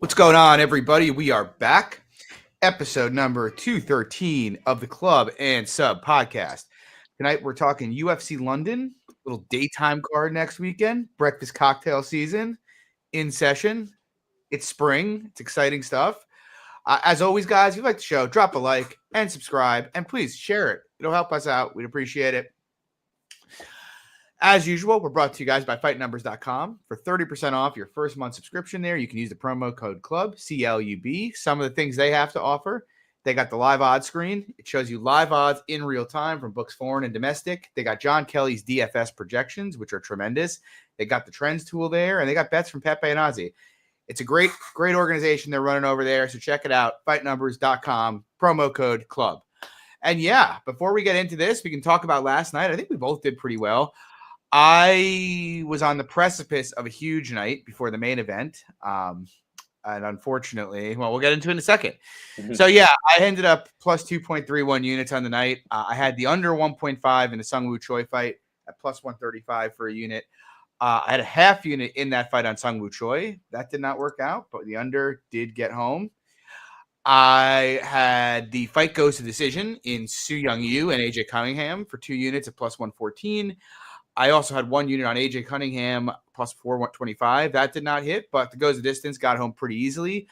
What's going on, everybody? We are back. Episode number 213 of the Club and Sub podcast. Tonight, we're talking UFC London, little daytime card next weekend, breakfast cocktail season in session. It's spring. It's exciting stuff. As always, guys, if you like the show, drop a like and subscribe, and please share it. It'll help us out. We'd appreciate it. As usual, we're brought to you guys by fightnumbers.com. For 30% off your first month subscription there, you can use the promo code CLUB, CLUB. Some of the things they have to offer, they got the live odds screen. It shows you live odds in real time from books foreign and domestic. They got John Kelly's DFS projections, which are tremendous. They got the trends tool there, and they got bets from Pepe and Ozzy. It's a great organization they're running over there, so check it out, fightnumbers.com, promo code CLUB. And yeah, before we get into this, we can talk about last night. I think we both did pretty well. I was on the precipice of a huge night before the main event. And unfortunately, well, we'll get into it in a second. So, yeah, I ended up plus 2.31 units on the night. I had the under 1.5 in the Sung Woo Choi fight at plus 135 for a unit. I had a half unit in that fight on Sung Woo Choi. That did not work out, but the under did get home. I had the fight goes to decision in Su Young Yu and AJ Cunningham for 2 units at plus 114. I also had 1 unit on AJ Cunningham plus 425. That did not hit, but the goes the distance got home pretty easily.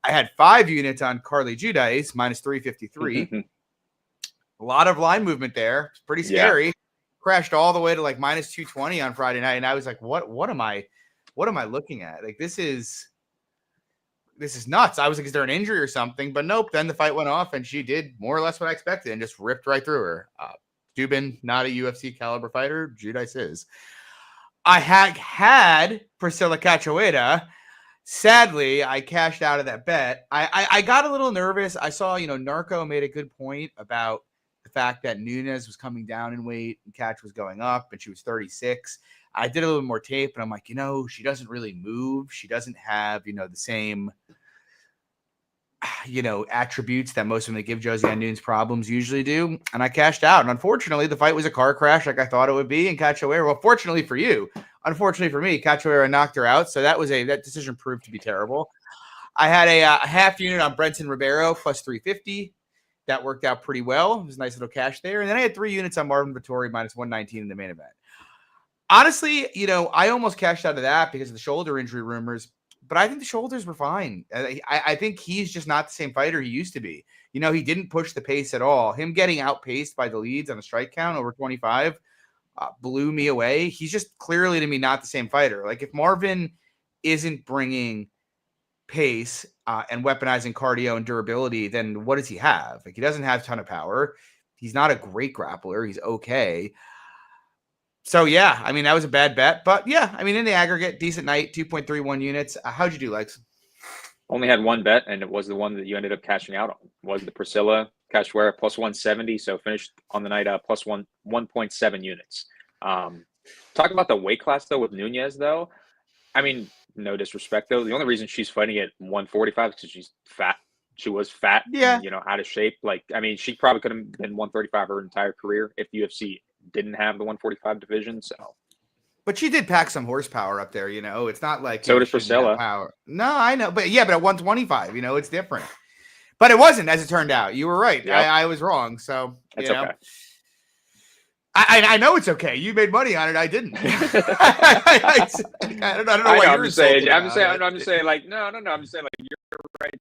I had 5 units on Carly Judice minus 353. A lot of line movement there. It's pretty scary. Yeah. Crashed all the way to like minus 220 on Friday night, and I was like, what am I looking at? Like this is nuts. I was like, is there an injury or something? But nope. Then the fight went off, and she did more or less what I expected and just ripped right through her. Dubin, not a UFC caliber fighter. Judice is. I had Priscilla Cachoeira. Sadly, I cashed out of that bet. I got a little nervous. I saw, Narco made a good point about the fact that Nunes was coming down in weight and Catch was going up, and she was 36. I did a little bit more tape, and I'm like, she doesn't really move. She doesn't have, the same attributes that most of them that give Josie Nunes problems usually do. And I cashed out. And unfortunately, the fight was a car crash like I thought it would be. And Cachoeira, well, fortunately for you, unfortunately for me, Cachoeira knocked her out. So that decision proved to be terrible. I had a half unit on Brenton Ribeiro plus 350. That worked out pretty well. It was a nice little cash there. And then I had 3 units on Marvin Vettori minus 119 in the main event. Honestly, I almost cashed out of that because of the shoulder injury rumors. But I think the shoulders were fine. I think he's just not the same fighter he used to be. He didn't push the pace at all. Him getting outpaced by the leads on the strike count over 25 blew me away. He's just clearly, to me, not the same fighter. Like, if Marvin isn't bringing pace and weaponizing cardio and durability, then what does he have? Like, he doesn't have a ton of power. He's not a great grappler. He's okay. So, yeah, that was a bad bet. But, yeah, in the aggregate, decent night, 2.31 units. How'd you do, Lex? Only had 1 bet, and it was the one that you ended up cashing out on. It was the Priscilla Cachoeira plus 170, so finished on the night plus 1.7 units. Talk about the weight class, though, with Nunes, though. No disrespect, though. The only reason she's fighting at 145 is because she's fat. She was fat, yeah, and, out of shape. She probably could have been 135 her entire career if UFC didn't have the 145 division. So, but she did pack some horsepower up there. It's not like so did Priscilla. Power. No, I know, but at 125, it's different. But it wasn't, as it turned out. You were right. Yep. I was wrong. So it's okay. I know it's okay. You made money on it. I didn't. I don't know why you're saying. I'm just saying. Like, no. I'm just saying, like, you're right.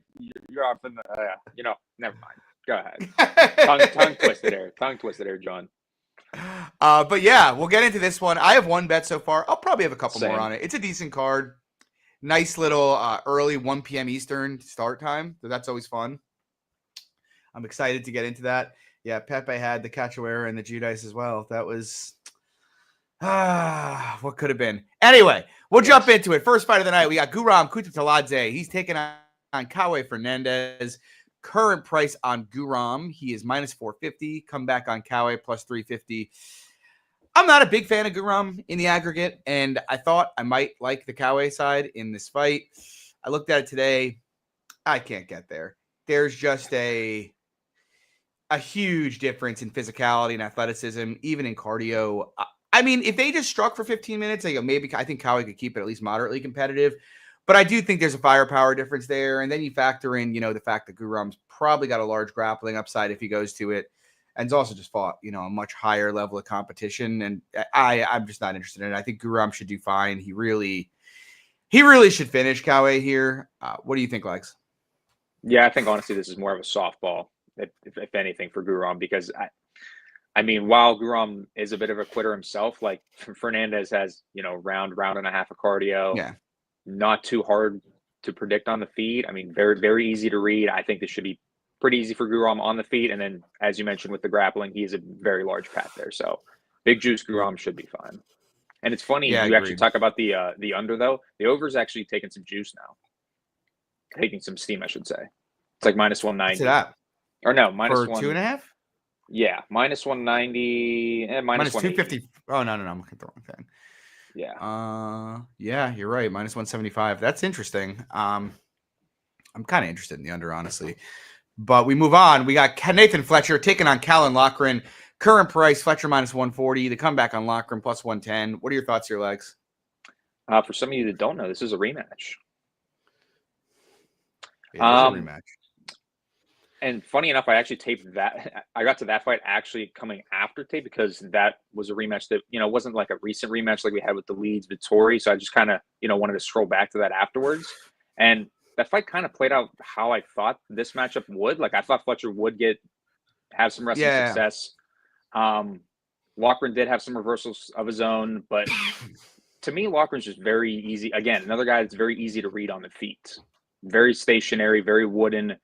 You're off in the. Never mind. Go ahead. Tongue twisted there, John. But yeah, we'll get into this one. I have 1 bet so far. I'll probably have a couple more on it. It's a decent card. Nice little early 1 p.m. Eastern start time. So that's always fun. I'm excited to get into that. Yeah, Pepe had the Cachoeira and the Judice as well. That was what could have been. Anyway, we'll jump into it. First fight of the night, we got Guram Kutateladze. He's taking on Kawe Fernandez. Current price on Guram, he is minus 450. Come back on Kawe plus 350. I'm not a big fan of Guram in the aggregate, and I thought I might like the Kawe side in this fight. I looked at it today. I can't get there. There's just a huge difference in physicality and athleticism, even in cardio. If they just struck for 15 minutes, maybe I think Kawe could keep it at least moderately competitive. But I do think there's a firepower difference there. And then you factor in, the fact that Guram's probably got a large grappling upside if he goes to it. And he's also just fought, a much higher level of competition. And I'm just not interested in it. I think Guram should do fine. He really should finish Kawe here. What do you think, Lex? Yeah, I think honestly this is more of a softball, if anything, for Guram, because I mean, while Guram is a bit of a quitter himself, like Fernandez has, round and a half of cardio. Yeah. Not too hard to predict on the feet. I mean, very, very easy to read. I think this should be pretty easy for Guram on the feet. And then, as you mentioned with the grappling, he has a very large path there. So big juice Guram should be fine. And it's funny, you actually talk about the under, though. The over's actually taking some juice now. Taking some steam, I should say. It's like minus 190. What's that? Or no, minus for 2.5? Yeah, minus 190 and minus 250. Oh, no. I'm looking at the wrong thing. Yeah. Yeah, you're right. Minus 175. That's interesting. I'm kind of interested in the under, honestly. But we move on. We got Nathan Fletcher taking on Callan Lochran. Current price, Fletcher minus 140. The comeback on Lochran plus 110. What are your thoughts here, Lex? For some of you that don't know, this is a rematch. It is a rematch. And funny enough, I actually taped that. I got to that fight actually coming after tape because that was a rematch that, wasn't like a recent rematch like we had with the Leeds Vittori. So I just kind of, wanted to scroll back to that afterwards. And that fight kind of played out how I thought this matchup would. Like I thought Fletcher would have some wrestling success. Lochran did have some reversals of his own, but to me, Lochran's just very easy. Again, another guy that's very easy to read on the feet. Very stationary, very wooden.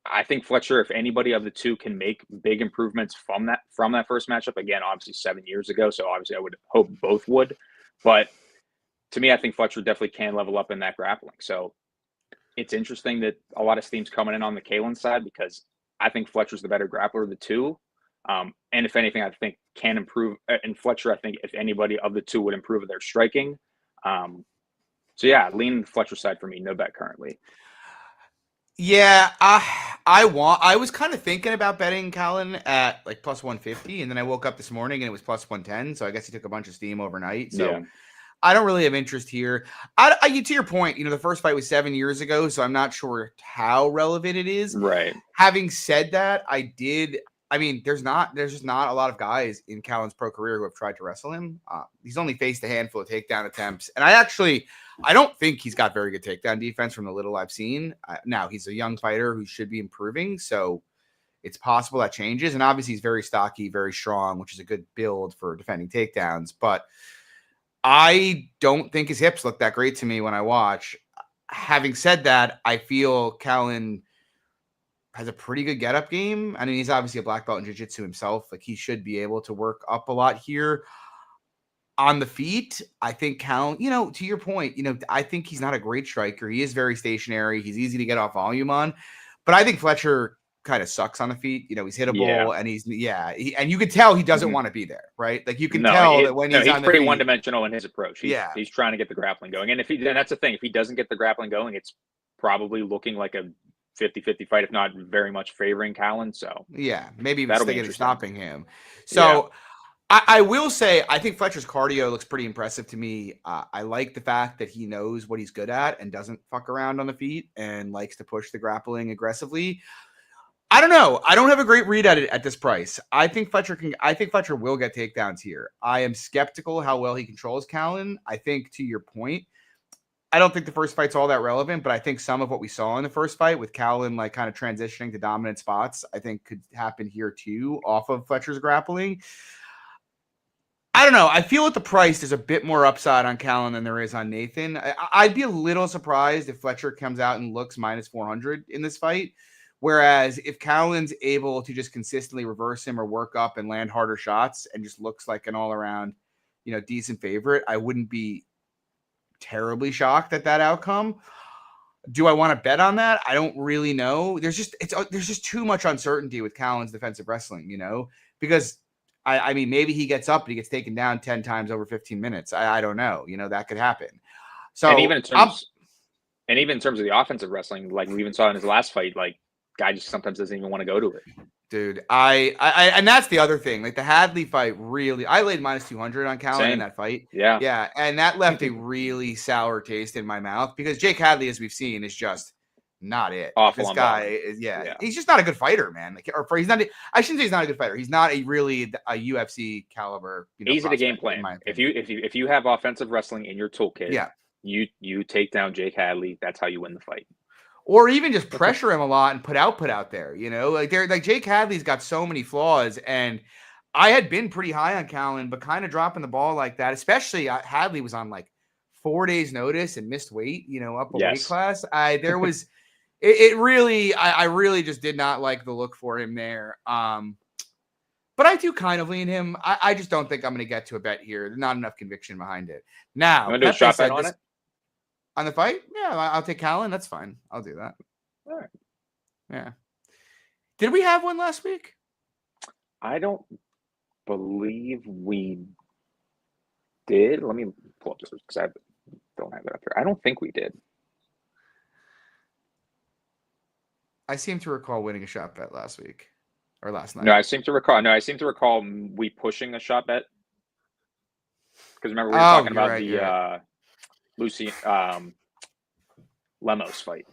I think Fletcher, if anybody of the two can make big improvements from that first matchup, again, obviously 7 years ago, so obviously I would hope both would. But to me, I think Fletcher definitely can level up in that grappling. So it's interesting that a lot of steam's coming in on the Kalen side because I think Fletcher's the better grappler of the two. And if anything, I think can improve. And Fletcher, I think if anybody of the two would improve their striking. So yeah, lean Fletcher side for me, no bet currently. Yeah, I was kind of thinking about betting Callan at like plus 150, and then I woke up this morning and it was plus 110. So I guess he took a bunch of steam overnight. So yeah. I don't really have interest here. To your point, the first fight was 7 years ago, so I'm not sure how relevant it is. Right. Having said that, there's just not a lot of guys in Callan's pro career who have tried to wrestle him. He's only faced a handful of takedown attempts, and I don't think he's got very good takedown defense from the little I've seen. Now, he's a young fighter who should be improving, so it's possible that changes. And obviously, he's very stocky, very strong, which is a good build for defending takedowns. But I don't think his hips look that great to me when I watch. Having said that, I feel Callan has a pretty good get-up game. I mean, he's obviously a black belt in jiu-jitsu himself. Like, he should be able to work up a lot here. On the feet, I think Callan, to your point, I think he's not a great striker. He is very stationary. He's easy to get off volume on. But I think Fletcher kind of sucks on the feet. He's hittable and and you can tell he doesn't want to be there, right? Like you can tell that when he's on the pretty feet, one-dimensional in his approach. He's trying to get the grappling going. And that's the thing. If he doesn't get the grappling going, it's probably looking like a 50-50 fight, if not very much favoring Callan. So yeah, maybe even thinking of stopping him. So yeah. I will say, I think Fletcher's cardio looks pretty impressive to me. I like the fact that he knows what he's good at and doesn't fuck around on the feet and likes to push the grappling aggressively. I don't know. I don't have a great read at it at this price. I think Fletcher will get takedowns here. I am skeptical how well he controls Callan. I think, to your point, I don't think the first fight's all that relevant, but I think some of what we saw in the first fight with Callan like kind of transitioning to dominant spots, I think could happen here too off of Fletcher's grappling. I don't know. I feel at the price there's a bit more upside on Callan than there is on Nathan. I'd be a little surprised if Fletcher comes out and looks minus 400 in this fight. Whereas if Callan's able to just consistently reverse him or work up and land harder shots and just looks like an all-around, decent favorite, I wouldn't be terribly shocked at that outcome. Do I want to bet on that? I don't really know. There's just too much uncertainty with Callan's defensive wrestling, because I mean, maybe he gets up and he gets taken down 10 times over 15 minutes. I don't know. That could happen. So and even in terms of the offensive wrestling, like we even saw in his last fight, like guy just sometimes doesn't even want to go to it. Dude, I and that's the other thing. Like the Hadley fight, really, I laid minus 200 on Callan in that fight. Yeah, and that left a really sour taste in my mouth because Jake Hadley, as we've seen, is just not it. Awful This on guy bottom. is, he's just not a good fighter, man. Like, he's not. I shouldn't say he's not a good fighter. He's not a UFC caliber. Easy to game plan. If you have offensive wrestling in your toolkit, you take down Jake Hadley. That's how you win the fight. Or even just pressure him a lot and put out there, you know, like Jake Hadley's got so many flaws, and I had been pretty high on Callan, but kind of dropping the ball like that, especially Hadley was on like 4 days notice and missed weight, you know, up a weight class. I really just did not like the look for him there. But I do kind of lean him. I just don't think I'm going to get to a bet here. There's not enough conviction behind it. Now, I'm going to do a shot bet on it. On the fight? Yeah, I'll take Callan. That's fine. I'll do that. All right. Yeah. Did we have one last week? I don't believe we did. Let me pull up this because I don't have it up here. I don't think we did. I seem to recall winning a shot bet last week or last night. No, I seem to recall we pushing a shot bet. Because remember we were talking about Lucy Lemos fight,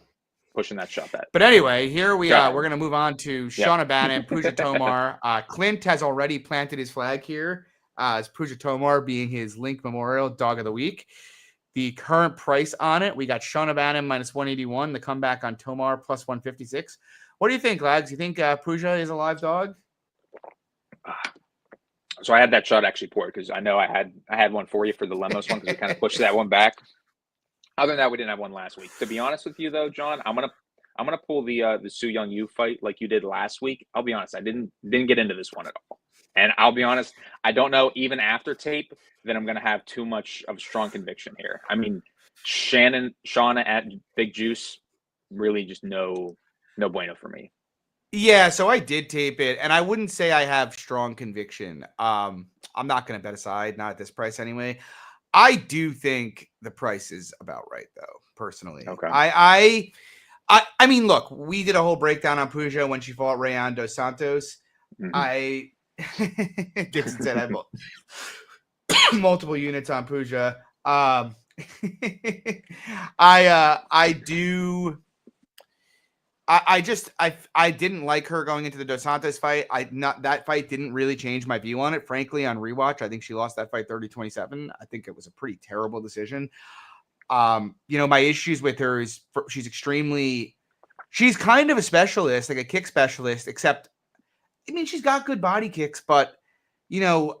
pushing that shot bet. But anyway, here we are. We're going to move on to Shauna Bannon, Puja Tomar. Clint has already planted his flag here as Puja Tomar being his Link Memorial Dog of the Week. The current price on it, we got Shauna Bannon minus 181. The comeback on Tomar plus 156. What do you think, Lags? You think Puja is a live dog? So I had that shot actually poured because I know I had one for you for the Lemos one because we kind of pushed that one back. Other than that, we didn't have one last week. To be honest with you, though, John, I'm gonna pull the Su Young Yu fight like you did last week. I'll be honest, I didn't get into this one at all, and I'll be honest, I don't know even after tape that I'm gonna have too much of strong conviction here. I mean, Shauna at Big Juice, really just no bueno for me. Yeah, so I did tape it, and I wouldn't say I have strong conviction. I'm not going to bet aside, not at this price anyway. I do think the price is about right, though, personally. Okay. I mean, look, we did a whole breakdown on Puja when she fought Rayan dos Santos. Mm-hmm. Dixon said I bought multiple units on Puja. I didn't like her going into the Dos Santos fight. That fight didn't really change my view on it. Frankly, on rewatch, I think she lost that fight 30-27. I think it was a pretty terrible decision. You know, my issues with her is she's kind of a specialist, like a kick specialist, except, I mean, she's got good body kicks, but, you know,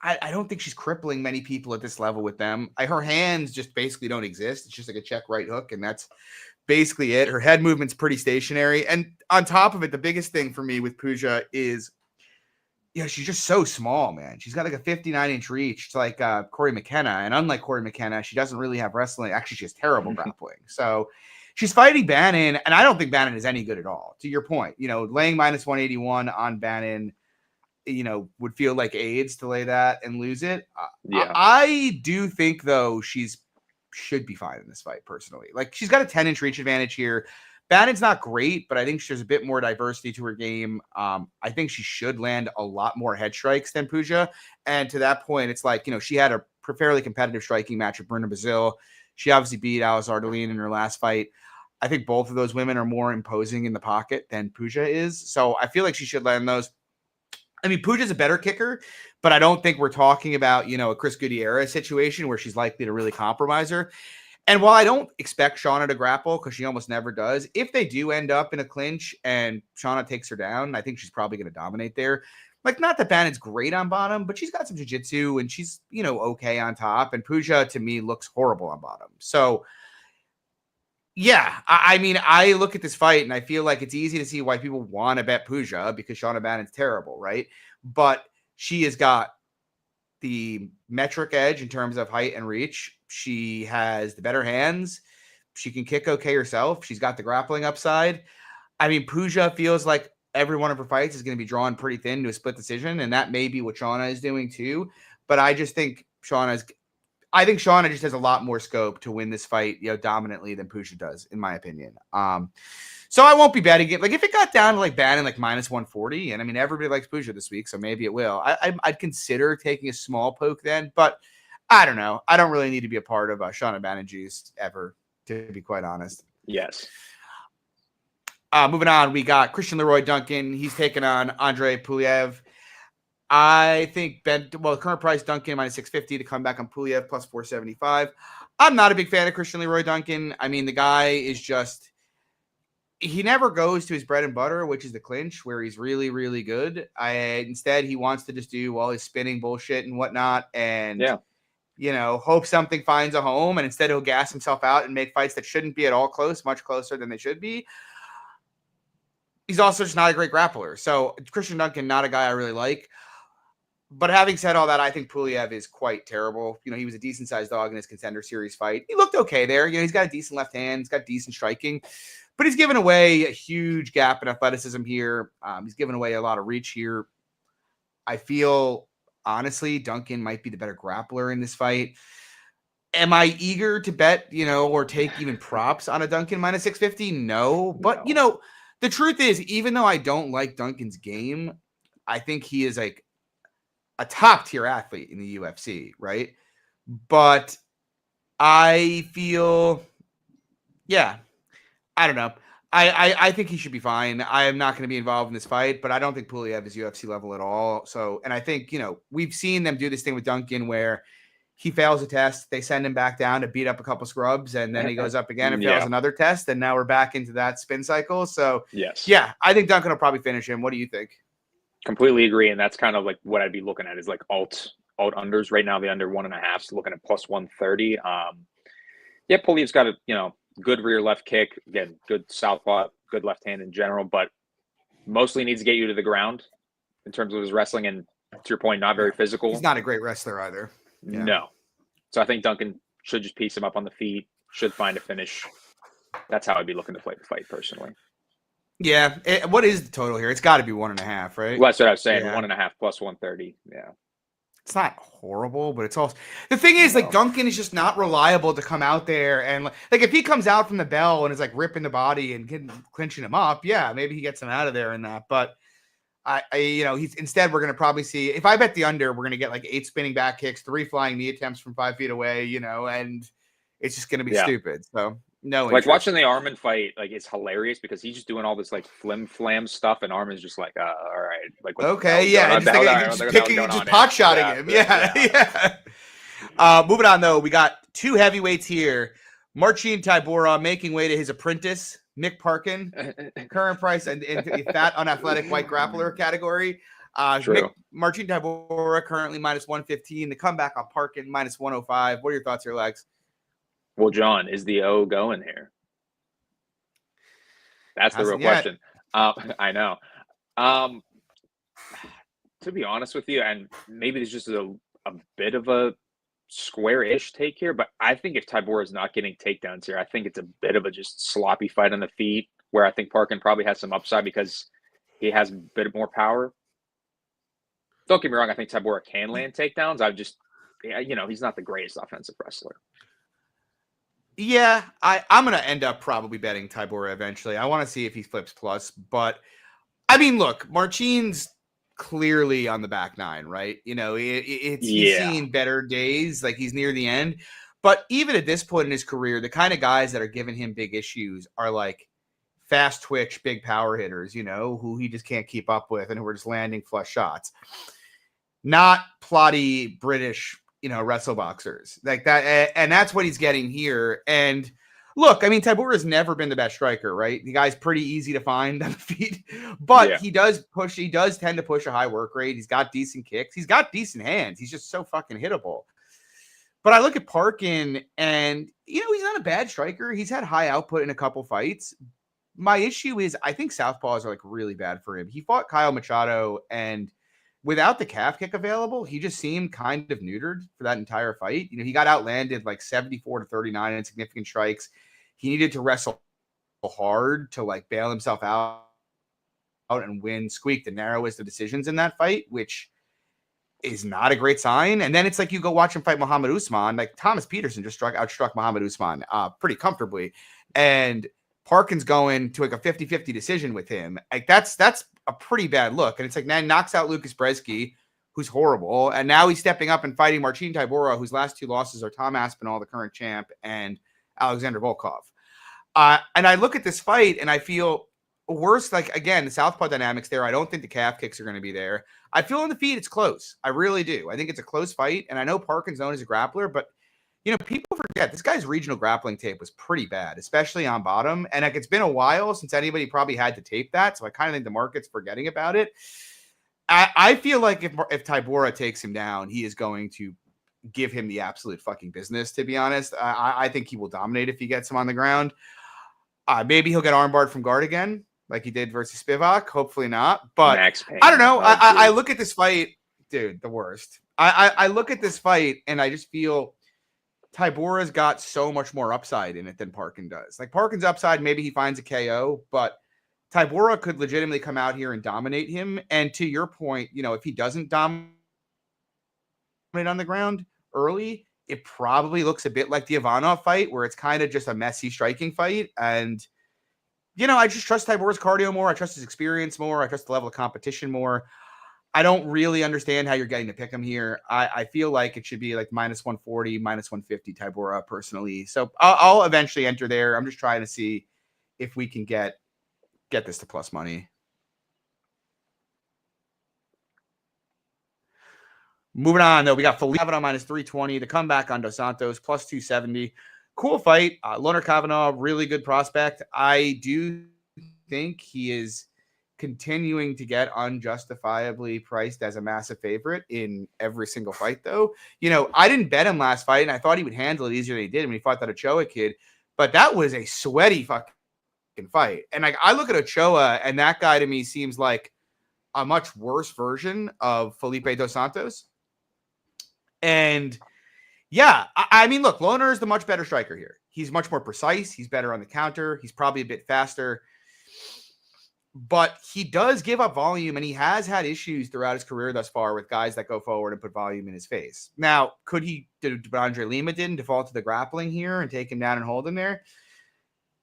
I don't think she's crippling many people at this level with them. Her hands just basically don't exist. It's just like a check right hook, and that's basically it. Her head movement's pretty stationary. And on top of it, the biggest thing for me with Puja is, she's just so small, man. She's got like a 59-inch reach. It's like Corey McKenna. And unlike Corey McKenna, she doesn't really have wrestling. Actually, she has terrible grappling. So she's fighting Bannon, and I don't think Bannon is any good at all. To your point, laying minus 181 on Bannon, would feel like AIDS to lay that and lose it. I do think, though, should be fine in this fight, personally. Like, she's got a 10-inch reach advantage here. Bannon's not great, but I think there's a bit more diversity to her game. I think she should land a lot more head strikes than Puja. And to that point, it's like, she had a fairly competitive striking match with Bruna Brazil. She obviously beat Alice Ardelene in her last fight. I think both of those women are more imposing in the pocket than Puja is. So I feel like she should land those. I mean, Puja's a better kicker, but I don't think we're talking about, a Chris Gutierrez situation where she's likely to really compromise her. And while I don't expect Shauna to grapple, because she almost never does, if they do end up in a clinch and Shauna takes her down, I think she's probably going to dominate there. Like, not that Bannon's great on bottom, but she's got some jiu-jitsu and she's, okay on top. And Puja, to me, looks horrible on bottom. So, yeah, I mean, I look at this fight and I feel like it's easy to see why people want to bet Puja because Shauna Bannon's terrible, right? But she has got the metric edge in terms of height and reach. She has the better hands. She can kick okay herself. She's got the grappling upside. I mean, Puja feels like every one of her fights is going to be drawn pretty thin to a split decision, and that may be what Shauna is doing too. But I just think I think Shauna just has a lot more scope to win this fight, dominantly than Puja does, in my opinion. So I won't be betting it. Like if it got down to like Bannon like minus 140, and I mean everybody likes Puja this week, so maybe it will. I'd consider taking a small poke then, but I don't know. I don't really need to be a part of Shauna Banerjee's ever, to be quite honest. Yes. Moving on, we got Christian Leroy Duncan. He's taking on Andre Pulv. I think current price Duncan minus 650 to come back on Pulv plus 475. I'm not a big fan of Christian Leroy Duncan. I mean, the guy is just, he never goes to his bread and butter, which is the clinch, where he's really, really good. Instead, he wants to just do all his spinning bullshit and whatnot, and hope something finds a home. And instead, he'll gas himself out and make fights that shouldn't be at all close, much closer than they should be. He's also just not a great grappler. So Christian Duncan, not a guy I really like. But having said all that, I think Pulv is quite terrible. He was a decent sized dog in his Contender Series fight. He looked okay there. He's got a decent left hand. He's got decent striking. But he's given away a huge gap in athleticism here. He's given away a lot of reach here. I feel, honestly, Duncan might be the better grappler in this fight. Am I eager to bet, or take even props on a Duncan minus 650? No. But, the truth is, even though I don't like Duncan's game, I think he is like a top tier athlete in the UFC, right? But I feel, I don't know. I think he should be fine. I am not going to be involved in this fight, but I don't think Pulv is UFC level at all. So, and I think, we've seen them do this thing with Duncan where he fails a test, they send him back down to beat up a couple scrubs, and then he goes up again and fails another test, and now we're back into that spin cycle. So, I think Duncan will probably finish him. What do you think? Completely agree, and that's kind of like what I'd be looking at is like alt unders right now. The under 1.5, so looking at plus 130. Pulv's got a good rear left kick, again, good southpaw, good left hand in general, but mostly needs to get you to the ground in terms of his wrestling, and to your point, not very physical. He's not a great wrestler either. No. So I think Duncan should just piece him up on the feet, should find a finish. That's how I'd be looking to play the fight personally. Yeah. What is the total here? It's got to be 1.5, right? Well, that's what I was saying. 1.5 plus 130. Yeah. It's not horrible, but it's also the thing is like Duncan is just not reliable to come out there and like if he comes out from the bell and is like ripping the body and clinching him up, maybe he gets him out of there in that. But he's instead we're gonna probably see, if I bet the under, we're gonna get like 8 spinning back kicks, 3 flying knee attempts from 5 feet away, and it's just gonna be stupid. So no, like watching the Armin fight, like it's hilarious because he's just doing all this like flim flam stuff, and Armin's just like, all right, like okay, just pot shotting him, Moving on though, we got 2 heavyweights here. Marcin Tybura making way to his apprentice Mick Parkin, current price and fat unathletic white grappler category. Marcin Tybura currently minus 115. The comeback on Parkin minus 105. What are your thoughts here, Lex? Well, John, is the O going here? That's the real question. I know. To be honest with you, and maybe there's just a bit of a square-ish take here, but I think if Tybura is not getting takedowns here, I think it's a bit of a just sloppy fight on the feet, where I think Parkin probably has some upside because he has a bit more power. Don't get me wrong, I think Tybura can land takedowns. He's not the greatest offensive wrestler. Yeah, I'm going to end up probably betting Tybura eventually. I want to see if he flips plus, but I mean, look, Marcin's clearly on the back nine, right? He's seen better days, like he's near the end. But even at this point in his career, the kind of guys that are giving him big issues are like fast twitch, big power hitters, who he just can't keep up with and who are just landing flush shots. Not plotty British wrestle boxers like that. And that's what he's getting here. And look, I mean, Tybura has never been the best striker, right? The guy's pretty easy to find on the feet, but he does tend to push a high work rate. He's got decent kicks. He's got decent hands. He's just so fucking hittable. But I look at Parkin and, he's not a bad striker. He's had high output in a couple fights. My issue is I think southpaws are like really bad for him. He fought Kyle Machado, and without the calf kick available, he just seemed kind of neutered for that entire fight. He got outlanded like 74-39 in significant strikes. He needed to wrestle hard to like bail himself out and win, squeak the narrowest of decisions in that fight, which is not a great sign. And then it's like you go watch him fight Muhammad Usman. Like Thomas Peterson just outstruck Muhammad Usman pretty comfortably. And Parkin's going to like a 50-50 decision with him. Like that's a pretty bad look. And it's like, man, knocks out Lucas Bresky, who's horrible. And now he's stepping up and fighting Marcin Tybura, whose last 2 losses are Tom Aspinall, the current champ, and Alexander Volkov. And I look at this fight and I feel worse. Like, again, the southpaw dynamics there. I don't think the calf kicks are going to be there. I feel on the feet it's close. I really do. I think it's a close fight. And I know Parkin's known as a grappler, but, you know, people forget this guy's regional grappling tape was pretty bad, especially on bottom. And like, it's been a while since anybody probably had to tape that. So I kind of think the market's forgetting about it. I feel like if Tybura takes him down, he is going to give him the absolute fucking business, to be honest. I think he will dominate if he gets him on the ground. Maybe he'll get armbarred from guard again, like he did versus Spivak. Hopefully not. But I don't know. I look at this fight, dude, the worst. I look at this fight and I just feel Tybura's got so much more upside in it than Parkin does. Like Parkin's upside, maybe he finds a KO, but Tybura could legitimately come out here and dominate him. And to your point, you know, if he doesn't dominate on the ground early, it probably looks a bit like the Kavanaugh fight where it's kind of just a messy striking fight. And, you know, I just trust Tybura's cardio more. I trust his experience more. I trust the level of competition more. I don't really understand how you're getting to pick him here. I feel like it should be like minus 140, minus 150 Tybura personally. So I'll eventually enter there. I'm just trying to see if we can get this to plus money. Moving on, though, we got Felipe on minus 320. The comeback on Dos Santos, plus 270. Cool fight. Lonner Kavanaugh, really good prospect. I do think he is continuing to get unjustifiably priced as a massive favorite in every single fight, though. You know, I didn't bet him last fight, and I thought he would handle it easier than he did when he fought that Ochoa kid. But that was a sweaty fucking fight. And like, I look at Ochoa, and that guy to me seems like a much worse version of Felipe Dos Santos. And yeah, I mean, look, Lonner is the much better striker here. He's much more precise. He's better on the counter. He's probably a bit faster. But he does give up volume, and he has had issues throughout his career thus far with guys that go forward and put volume in his face. Now, could he do what Andre Lima did and default to the grappling here and take him down and hold him there?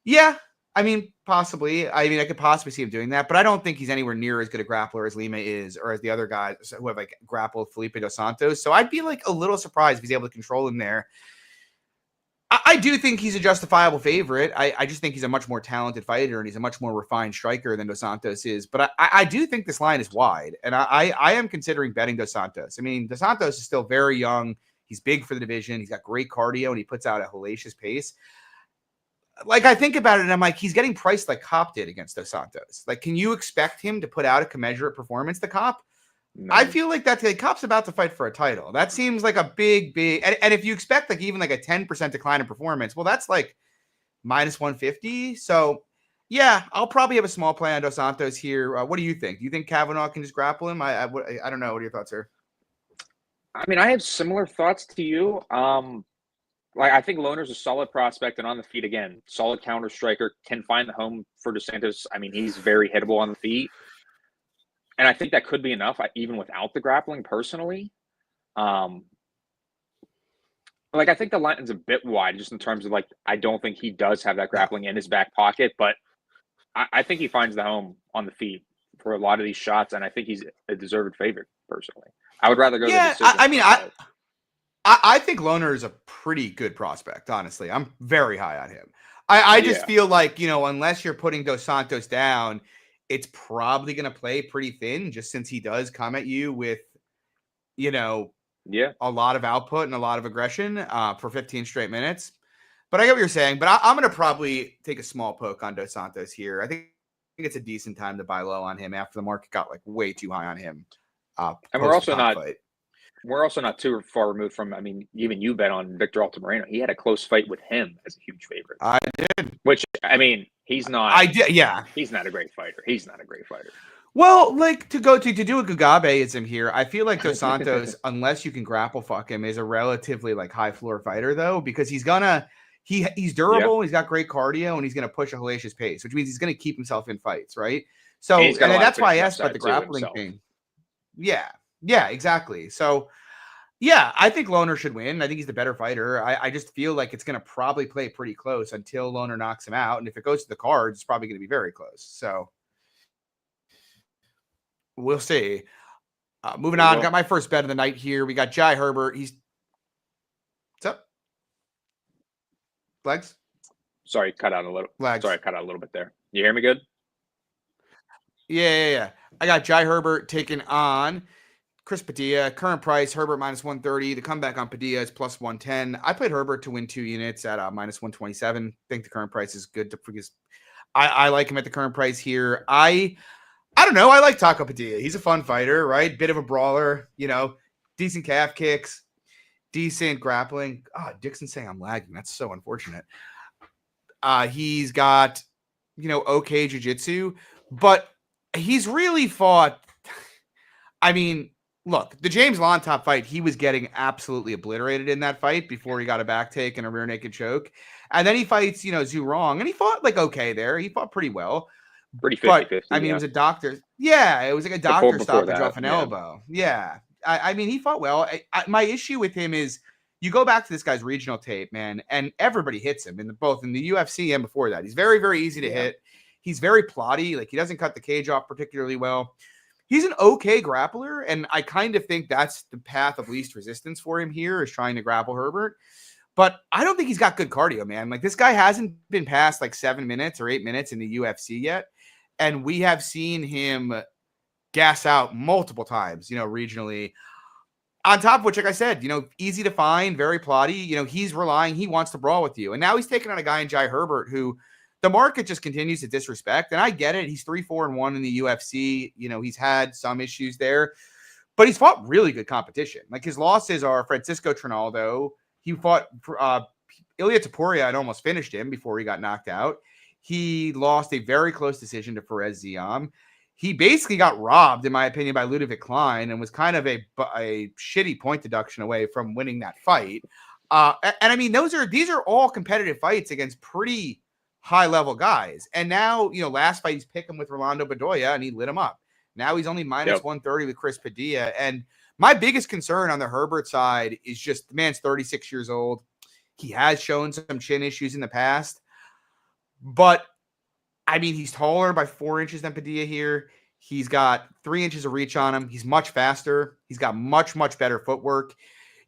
Yeah, I mean, possibly. I mean, I could possibly see him doing that, but I don't think he's anywhere near as good a grappler as Lima is, or as the other guys who have like grappled Felipe Dos Santos. So I'd be like a little surprised if he's able to control him there. I do think he's a justifiable favorite. I just think he's a much more talented fighter, and he's a much more refined striker than Dos Santos is. But I do think this line is wide, and I am considering betting Dos Santos. I mean, Dos Santos is still very young. He's big for the division. He's got great cardio, and he puts out a hellacious pace. Like, I think about it, and I'm like, he's getting priced like Cop did against Dos Santos. Like, can you expect him to put out a commensurate performance to Cop? No. I feel like that Cop's about to fight for a title. That seems like a big, and if you expect like even like a 10% decline in performance, well, that's like minus 150. So yeah, I'll probably have a small play on Dos Santos here. What do you think? Do you think Kavanaugh can just grapple him? I don't know. What are your thoughts, sir? I mean, I have similar thoughts to you. Like, I think Loner's a solid prospect, and on the feet again, solid counter striker, can find the home for Dos Santos. I mean, he's very hittable on the feet. And I think that could be enough, even without the grappling, personally. Like, I think the line's a bit wide, just in terms of, like, I don't think he does have that grappling in his back pocket, but I think he finds the home on the feet for a lot of these shots, and I think he's a deserved favorite, personally. I would rather go to the decision. I mean, I think Lonner is a pretty good prospect, honestly. I'm very high on him. I just feel like, you know, unless you're putting Dos Santos down, it's probably going to play pretty thin, just since he does come at you with, you know, a lot of output and a lot of aggression for 15 straight minutes. But I get what you're saying. But I'm going to probably take a small poke on Dos Santos here. I think it's a decent time to buy low on him after the market got like way too high on him. And we're also not too far removed from, I mean, even you bet on Victor Altamirano. He had a close fight with him as a huge favorite. I did. Which, I mean, he's not. I did, yeah. He's not a great fighter. Well, like, to do a Gugabeism here, I feel like Dos Santos, unless you can grapple fuck him, is a relatively like high floor fighter, though, because he's durable, he's got great cardio, and he's gonna push a hellacious pace, which means he's gonna keep himself in fights, right? So, and that's why I asked about the grappling thing. Yeah. Yeah, exactly. So, yeah, I think Lonner should win. I think he's the better fighter. I just feel like it's going to probably play pretty close until Lonner knocks him out. And if it goes to the cards, it's probably going to be very close. So we'll see. Moving on, got my first bet of the night here. We got Jai Herbert. What's up? Legs? Sorry, cut out a little. Legs. Sorry, I cut out a little bit there. You hear me good? Yeah. I got Jai Herbert taking on Chris Padilla. Current price, Herbert minus 130. The comeback on Padilla is plus 110. I played Herbert to win 2 units at minus 127. I think the current price is good because I like him at the current price here. I don't know. I like Taco Padilla. He's a fun fighter, right? Bit of a brawler, decent calf kicks, decent grappling. Dixon's saying I'm lagging. That's so unfortunate. He's got, okay jiu-jitsu, but he's really fought. I mean, look, the James Lontop fight, he was getting absolutely obliterated in that fight before he got a back take and a rear naked choke. And then he fights, Zhu Rong, and he fought okay there. He fought pretty well. Pretty 50-50. I mean, it was a doctor. Yeah, it was like a doctor stoppage off an elbow. Yeah. I mean, he fought well. My issue with him is you go back to this guy's regional tape, man, and everybody hits him both in the UFC and before that. He's very, very easy to hit. He's very plotty. Like, he doesn't cut the cage off particularly well. He's an okay grappler, and I kind of think that's the path of least resistance for him here is trying to grapple Herbert. But I don't think he's got good cardio, man. Like, this guy hasn't been past 7 minutes or 8 minutes in the UFC yet. And we have seen him gas out multiple times, regionally. On top of which, like I said, easy to find, very plotty. He wants to brawl with you. And now he's taking on a guy in Jai Herbert who the market just continues to disrespect. And I get it. He's 3-4-1 in the UFC. He's had some issues there, but he's fought really good competition. Like, his losses are Francisco Trinaldo. He fought Ilya Topuria and almost finished him before he got knocked out. He lost a very close decision to Perez Ziam. He basically got robbed, in my opinion, by Ludovic Klein and was kind of a shitty point deduction away from winning that fight. And I mean, these are all competitive fights against pretty high-level guys. And now, last fight he's picking with Rolando Bedoya, and he lit him up. Now he's only minus 130 with Chris Padilla. And my biggest concern on the Herbert side is just the man's 36 years old. He has shown some chin issues in the past. But, I mean, he's taller by 4 inches than Padilla here. He's got 3 inches of reach on him. He's much faster. He's got much, much better footwork.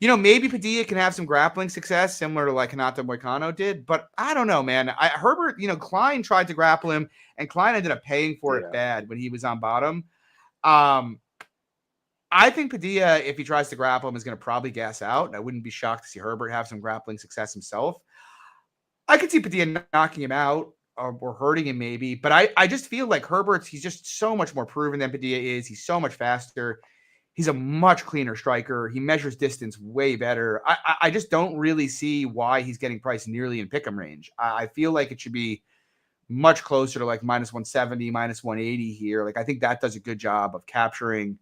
Maybe Padilla can have some grappling success similar to Hanato Moicano did. But I don't know, man. Herbert, Klein tried to grapple him, and Klein ended up paying for it bad when he was on bottom. I think Padilla, if he tries to grapple him, is going to probably gas out. And I wouldn't be shocked to see Herbert have some grappling success himself. I could see Padilla knocking him out or hurting him maybe, but I just feel like he's just so much more proven than Padilla is. He's so much faster. He's a much cleaner striker. He measures distance way better. I just don't really see why he's getting priced nearly in pick'em range. I feel like it should be much closer to minus 170, minus 180 here. I think that does a good job of capturing,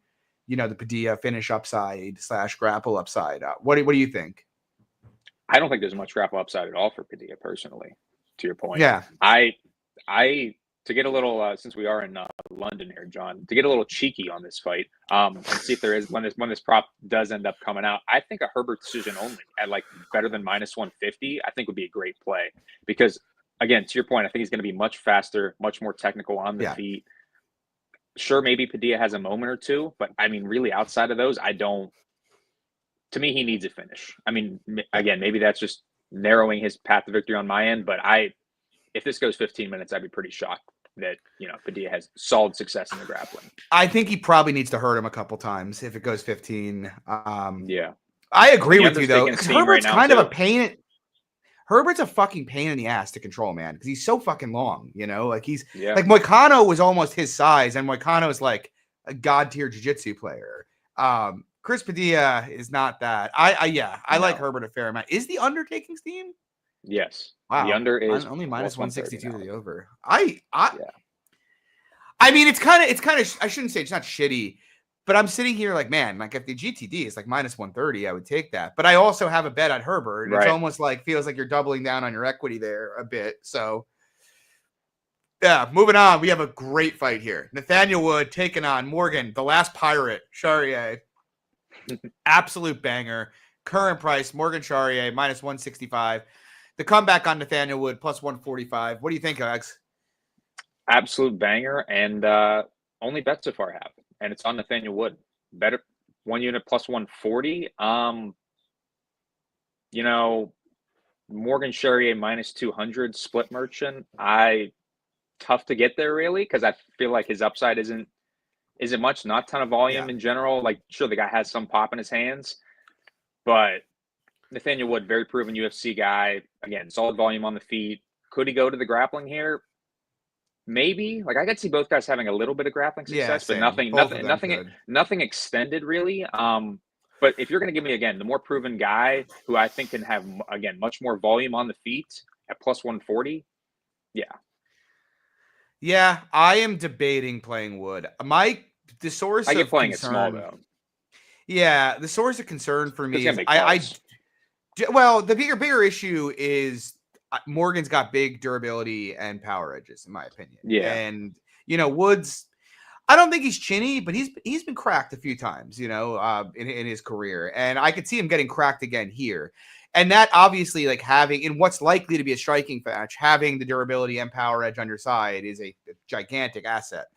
the Padilla finish upside / grapple upside. What do you think? I don't think there's much grapple upside at all for Padilla, personally, to your point. Yeah. I to get a little, since we are in London here, John, to get a little cheeky on this fight and see if there is, when this prop does end up coming out, I think a Herbert decision only at better than minus 150, I think would be a great play. Because, again, to your point, I think he's going to be much faster, much more technical on the feet. Sure, maybe Padilla has a moment or two, but, I mean, really outside of those, to me, he needs a finish. I mean, again, maybe that's just narrowing his path to victory on my end, but if this goes 15 minutes, I'd be pretty shocked that, Padilla has solid success in the grappling. I think he probably needs to hurt him a couple times if it goes 15. Yeah. I agree with you, though. Herbert's kind of a pain. Herbert's a fucking pain in the ass to control, man, because he's so fucking long, he's Moicano was almost his size, and Moicano is like a god tier jiu-jitsu player. Chris Padilla is not that. I like Herbert a fair amount. Is the undertaking steam? Yes. Wow. The under is only minus 162 to the over. I mean, it's kind of, I shouldn't say it's not shitty, but I'm sitting here man, if the GTD is minus 130, I would take that. But I also have a bet on Herbert. Right. It's almost feels like you're doubling down on your equity there a bit. So yeah, moving on. We have a great fight here. Nathaniel Wood taking on Morgan, the last pirate, Charriere. Absolute banger. Current price, Morgan Charriere, minus 165. The comeback on Nathaniel Wood, plus 145. What do you think, Alex? Absolute banger, and only bet so far have, and it's on Nathaniel Wood. Better 1 unit plus 140. Morgan Charriere minus 200 split merchant. Tough to get there really, because I feel like his upside isn't much, not a ton of volume in general. Like, sure, the guy has some pop in his hands, but Nathaniel Wood, very proven UFC guy. Again, solid volume on the feet. Could he go to the grappling here? Maybe. Like, I could see both guys having a little bit of grappling success, but nothing extended really. But if you're going to give me, again, the more proven guy who I think can have, again, much more volume on the feet at plus 140, yeah. Yeah, I am debating playing Wood. The source I get of playing concern, it small, though. Yeah, the source of concern for me is the bigger issue is Morgan's got big durability and power edges, in my opinion. Yeah. And, Woods, I don't think he's chinny, but he's been cracked a few times, in his career. And I could see him getting cracked again here. And that obviously, like, having in what's likely to be a striking match, having the durability and power edge on your side is a gigantic asset.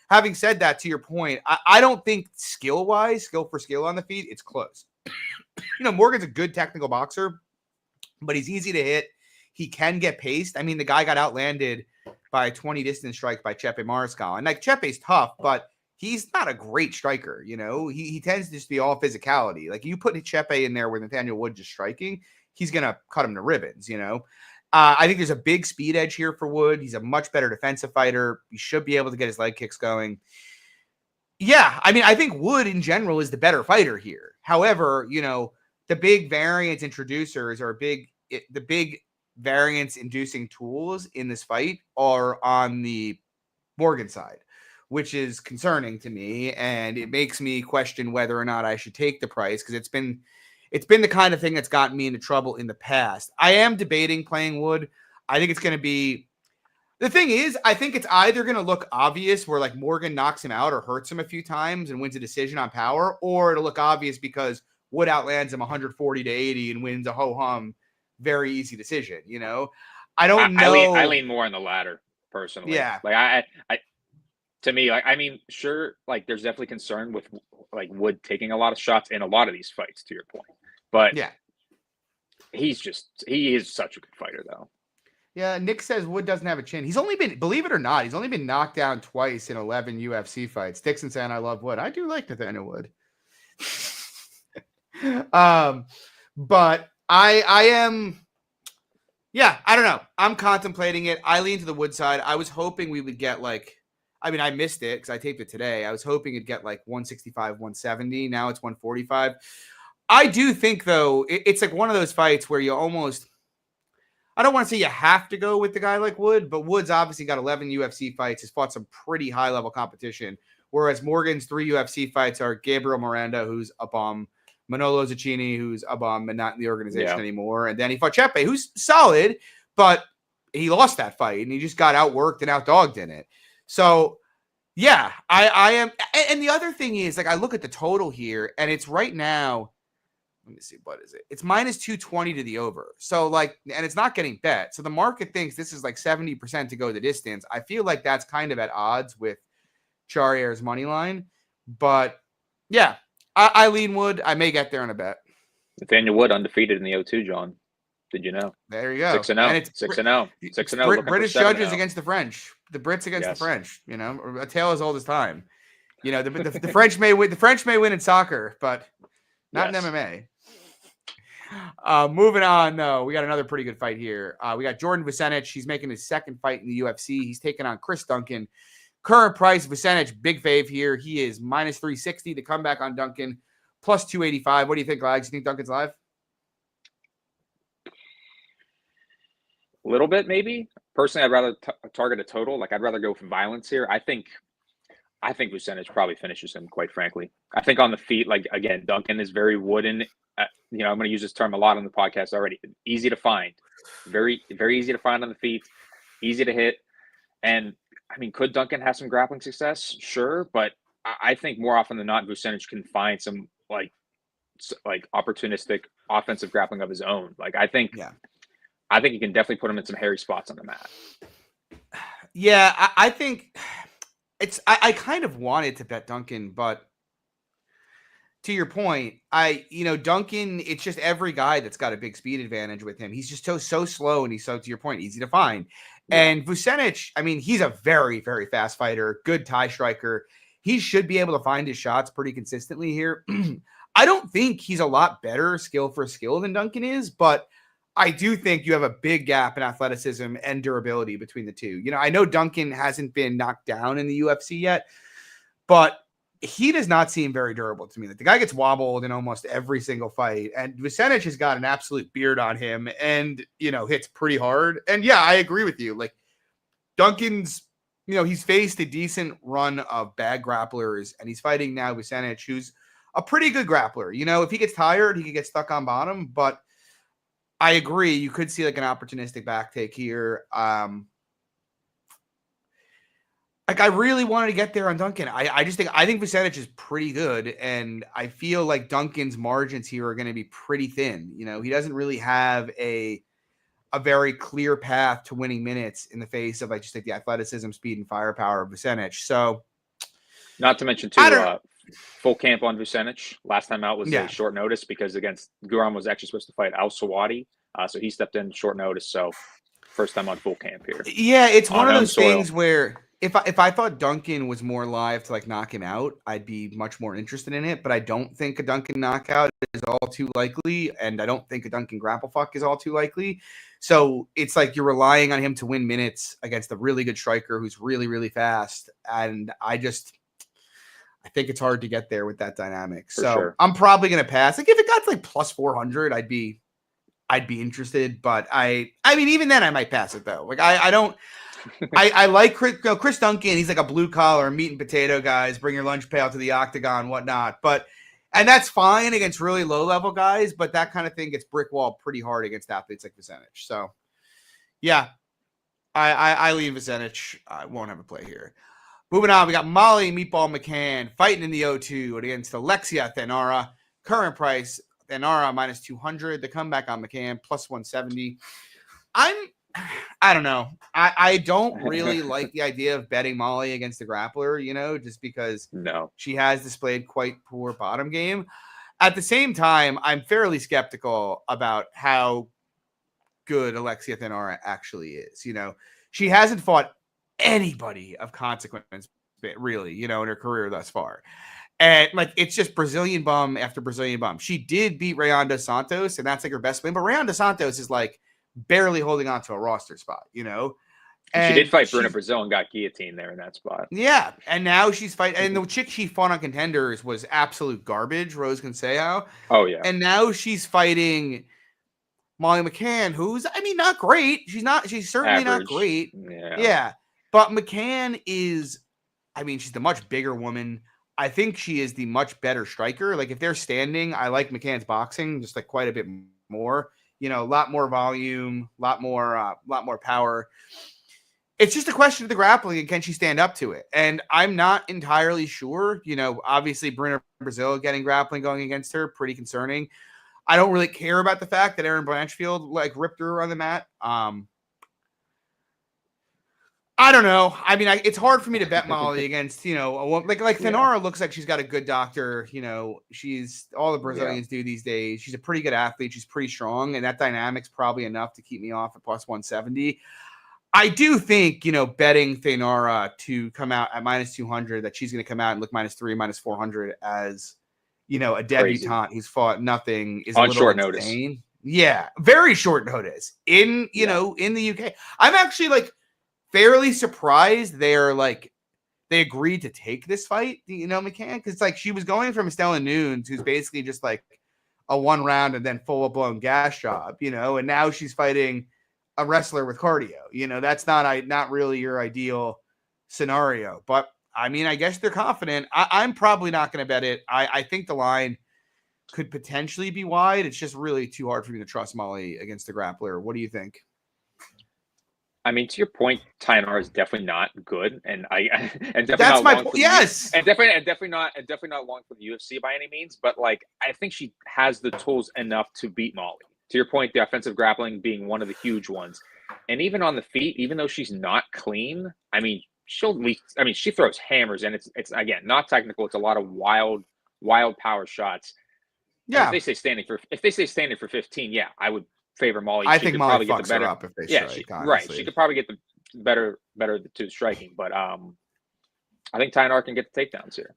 Having said that, to your point, I don't think skill for skill on the feet, it's close. Morgan's a good technical boxer, but he's easy to hit. He can get paced. I mean, the guy got outlanded by a 20 distance strike by Chepe Mariscal. And like, Chepe's tough, but he's not a great striker. He tends to just be all physicality. Like, you put Chepe in there with Nathaniel Wood just striking, he's going to cut him to ribbons, I think there's a big speed edge here for Wood. He's a much better defensive fighter. He should be able to get his leg kicks going. Yeah, I mean, I think Wood in general is the better fighter here. However, the big variance introducers are the big variance inducing tools in this fight are on the Morgan side, which is concerning to me. And it makes me question whether or not I should take the price, because it's been the kind of thing that's gotten me into trouble in the past. I am debating playing Wood. I think it's going to be, the thing is, I think it's either going to look obvious where like Morgan knocks him out or hurts him a few times and wins a decision on power, or it'll look obvious because Wood outlands him 140 to 80 and wins a ho-hum, very easy decision. I don't know. I lean more on the latter personally. Yeah. Like to me, like, I mean, sure, like there's definitely concern with like Wood taking a lot of shots in a lot of these fights, to your point. But yeah, he is such a good fighter, though. Yeah, Nick says Wood doesn't have a chin. He's only been, believe it or not, he's only been knocked down twice in 11 UFC fights. Dixon saying, I love Wood. I do like Nathaniel Wood. But I am, I don't know. I'm contemplating it. I lean to the Wood side. I was hoping we would get I missed it because I taped it today. I was hoping it'd get like 165, 170. Now it's 145. I do think, though, it's like one of those fights where you almost, I don't want to say you have to go with the guy like Wood, but Wood's obviously got 11 UFC fights, has fought some pretty high-level competition, whereas Morgan's 3 UFC fights are Gabriel Miranda, who's a bum, Manolo Zucchini, who's a bum and not in the organization anymore, and then he fought Chepe, who's solid, but he lost that fight, and he just got outworked and outdogged in it. So, yeah, I am. And the other thing is, like, I look at the total here, and it's right now, let me see, what is it? It's minus 220 to the over. So, like, and it's not getting bet. So the market thinks this is like 70% to go the distance. I feel like that's kind of at odds with Charriere's money line. But, yeah, I lean Wood. I may get there on a bet. Nathaniel Wood undefeated in the O2, John. Did you know? There you go. 6-0. 6-0. 6-0. British judges against the French. The Brits against the French. A tale as old as time. The French may win. The French may win in soccer, but not in MMA. Moving on, though, we got another pretty good fight here. We got Jordan Vucenic. He's making his second fight in the UFC. He's taking on Chris Duncan. Current price, Vucenic, big fave here. He is minus 360. The comeback on Duncan, plus 285. What do you think, Lags? You think Duncan's live? A little bit, maybe. Personally, I'd rather target a total. Like, I'd rather go for violence here. I think Vucenic probably finishes him, quite frankly. I think on the feet, like, again, Duncan is very wooden. I'm going to use this term a lot on the podcast already. Easy to find. Very, very easy to find on the feet. Easy to hit. And, I mean, could Duncan have some grappling success? Sure. But I think more often than not, Vucenic can find some, like, like opportunistic offensive grappling of his own. Like I think Yeah. you can definitely put him in some hairy spots on the mat. Yeah, I think it's I kind of wanted to bet Duncan, but to your point, Duncan, it's just every guy that's got a big speed advantage with him. He's just so slow, and he's so, to your point, easy to find. Yeah. And Vucenic, I mean, he's a very, very fast fighter, good tie striker. He should be able to find his shots pretty consistently here. I don't think he's a lot better skill for skill than Duncan is, but I do think you have a big gap in athleticism and durability between the two. I know Duncan hasn't been knocked down in the UFC yet, but he does not seem very durable to me. Like, the guy gets wobbled in almost every single fight, and Vucenic has got an absolute beard on him and, hits pretty hard. And yeah, I agree with you. Like, Duncan's, he's faced a decent run of bad grapplers, and he's fighting now Vucenic, who's a pretty good grappler. If he gets tired, he could get stuck on bottom, but I agree. You could see like an opportunistic back take here. Like, I really wanted to get there on Duncan. I think Vucenic is pretty good, and I feel like Duncan's margins here are going to be pretty thin. He doesn't really have a very clear path to winning minutes in the face of just the athleticism, speed, and firepower of Vucenic. So, not to mention too, full camp on Vucenic. Last time out was a short notice because against Guram was actually supposed to fight Al Sawadi, so he stepped in short notice. So first time on full camp here. Yeah, it's one of those things where if I thought Duncan was more live to knock him out, I'd be much more interested in it. But I don't think a Duncan knockout is all too likely, and I don't think a Duncan grapple fuck is all too likely. So it's like you're relying on him to win minutes against a really good striker who's really, really fast, and I think it's hard to get there with that dynamic. So I'm probably going to pass. Like, if it got to plus 400, I'd be interested. But I mean, even then I might pass it though. Like, I don't, I like Chris Duncan. He's like a blue collar meat and potato guys, bring your lunch pail to the octagon, whatnot. And that's fine against really low level guys, but that kind of thing gets brick walled pretty hard against athletes like Vucenic. So yeah, I lean Vucenic. I won't have a play here. Moving on, we got Molly Meatball McCann fighting in the O2 against Alexia Thainara. Current price, Thainara minus 200. The comeback on McCann plus 170. I don't know. I don't really like the idea of betting Molly against the grappler, just because she has displayed quite poor bottom game. At the same time, I'm fairly skeptical about how good Alexia Thainara actually is. She hasn't fought anybody of consequence, really, in her career thus far. And it's just Brazilian bum after Brazilian bum. She did beat Rayonda Santos, and that's her best win. But Rayonda Santos is barely holding on to a roster spot, And she did fight Bruna Brazil and got guillotined there in that spot. Yeah, and now she's fighting. And the chick she fought on Contenders was absolute garbage, Rose Consejo. Oh yeah, and now she's fighting Molly McCann, who's not great. She's certainly average. Not great. Yeah. But McCann is, she's the much bigger woman. I think she is the much better striker. If they're standing, I like McCann's boxing just quite a bit more. A lot more volume, a lot more power. It's just a question of the grappling and can she stand up to it? And I'm not entirely sure. Obviously Bruna Brazil getting grappling going against her, pretty concerning. I don't really care about the fact that Aaron Blanchfield ripped her on the mat. I don't know. It's hard for me to bet Molly against, a woman like Thainara looks like she's got a good doctor. She's all the Brazilians do these days. She's a pretty good athlete. She's pretty strong. And that dynamic's probably enough to keep me off at plus 170. I do think, betting Thainara to come out at minus 200, that she's going to come out and look minus 300, minus 400 as, a debutante who's fought nothing is on a little short insane. notice. Yeah. Very short notice in the UK. I'm actually fairly surprised they agreed to take this fight, McCann, because she was going from Estella Nunes, who's basically just a one round and then full blown gas job, and now she's fighting a wrestler with cardio. That's not really your ideal scenario. But I guess they're confident. I'm probably not going to bet it. I think the line could potentially be wide. It's just really too hard for me to trust Molly against the grappler. What do you think? I mean, to your point, Thainara is definitely not good, and definitely That's not my long point. for Yes. and definitely not long for the UFC by any means. But like, I think she has the tools enough to beat Molly. To your point, the offensive grappling being one of the huge ones, and even on the feet, even though she's not clean, I mean, she throws hammers, and it's again not technical. It's a lot of wild power shots. And Yeah. if they stay standing for 15, yeah, I would favor Molly. I She think could Molly probably get the fucks her better. up if they Yeah, strike, right. honestly. She could probably get the better to striking, but I think Thainara can get the takedowns here.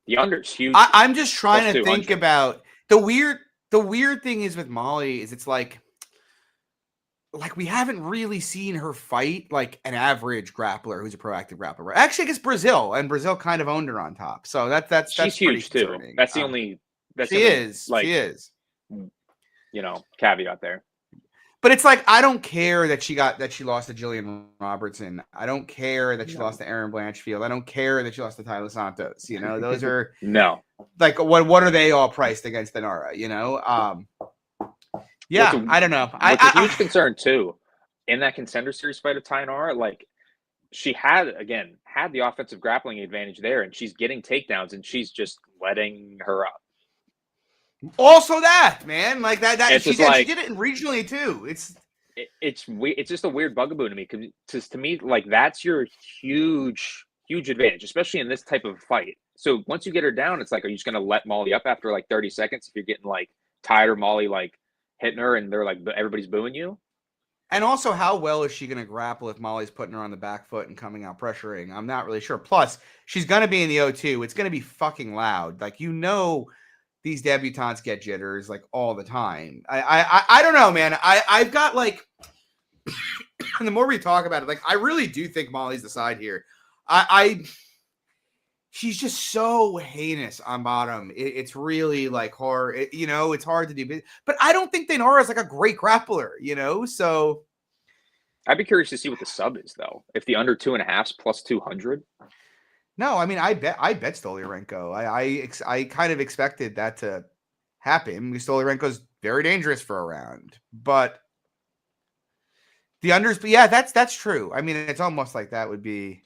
The under's huge. I'm just trying to think 200. about the weird thing is with Molly is it's like we haven't really seen her fight like an average grappler who's a proactive grappler. Actually, I guess Brazil kind of owned her on top. So that's She's pretty huge too. concerning. That's the only. She is. Caveat there. But it's like I don't care that she lost to Jillian Robertson. I don't care that she lost to Erin Blanchfield. I don't care that she lost to Tyler Santos. You know, those are no. Like what are they all priced against Thainara? You know, I don't know. It's a huge concern too. In that contender series fight of Thainara, like she had the offensive grappling advantage there, and she's getting takedowns, and she's just letting her up. Also, that man, like that she did it regionally too. It's just a weird bugaboo to me because to me, like that's your huge advantage, especially in this type of fight. So once you get her down, it's like, are you just gonna let Molly up after like 30 seconds if you're getting like tired of Molly like hitting her and they're like everybody's booing you? And also, how well is she going to grapple if Molly's putting her on the back foot and coming out pressuring? I'm not really sure. Plus, she's going to be in the O2. It's going to be fucking loud. Like, these debutantes get jitters like all the time. I don't know, man. I've got like, and the more we talk about it, like, I really do think Molly's the side here. She's just so heinous on bottom. It's really like hard. It's hard to do. But I don't think Thainara is like a great grappler, So I'd be curious to see what the sub is, though. If the under 2.5 plus 200. No, I mean, I bet Stoliarenko. I kind of expected that to happen. Stoliarenko's very dangerous for a round, but the unders. But yeah, that's true. I mean, it's almost like that would be.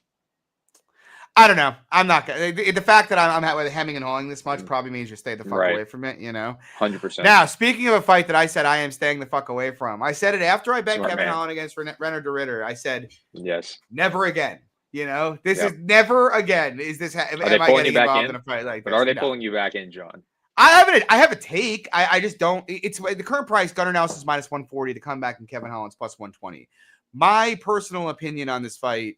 I don't know. I'm not gonna. The fact that I'm hemming and hawing this much probably means you stay the fuck away from it. 100%. Now, speaking of a fight that I said I am staying the fuck away from, I said it after I bet Kevin Holland against Renner de Ritter. I said, yes, never again. This is never again. Is this? Am I getting involved in a fight like this? But are they pulling you back in, John? I have a take. I just don't. It's the current price. Gunnar Nelson's minus 140 to come back, and Kevin Holland's plus 120. My personal opinion on this fight.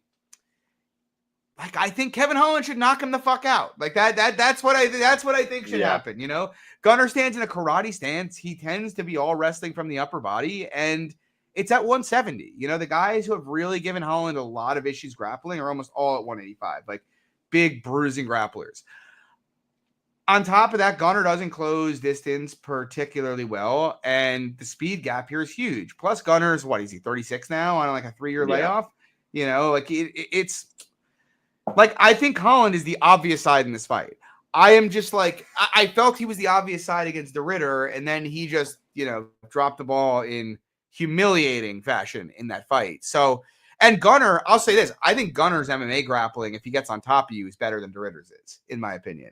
Like, I think Kevin Holland should knock him the fuck out. Like that's what I think should happen. Gunnar stands in a karate stance. He tends to be all wrestling from the upper body, and it's at 170. The guys who have really given Holland a lot of issues grappling are almost all at 185, like big bruising grapplers. On top of that, Gunnar doesn't close distance particularly well, and the speed gap here is huge. Plus, Gunnar's what is he 36 now on like a 3-year layoff? It's. Like, I think Holland is the obvious side in this fight. I am just like, I felt he was the obvious side against de Ritter, and then he just, dropped the ball in humiliating fashion in that fight. So, and Gunnar, I'll say this, I think Gunnar's MMA grappling, if he gets on top of you, is better than de Ritter's is, in my opinion.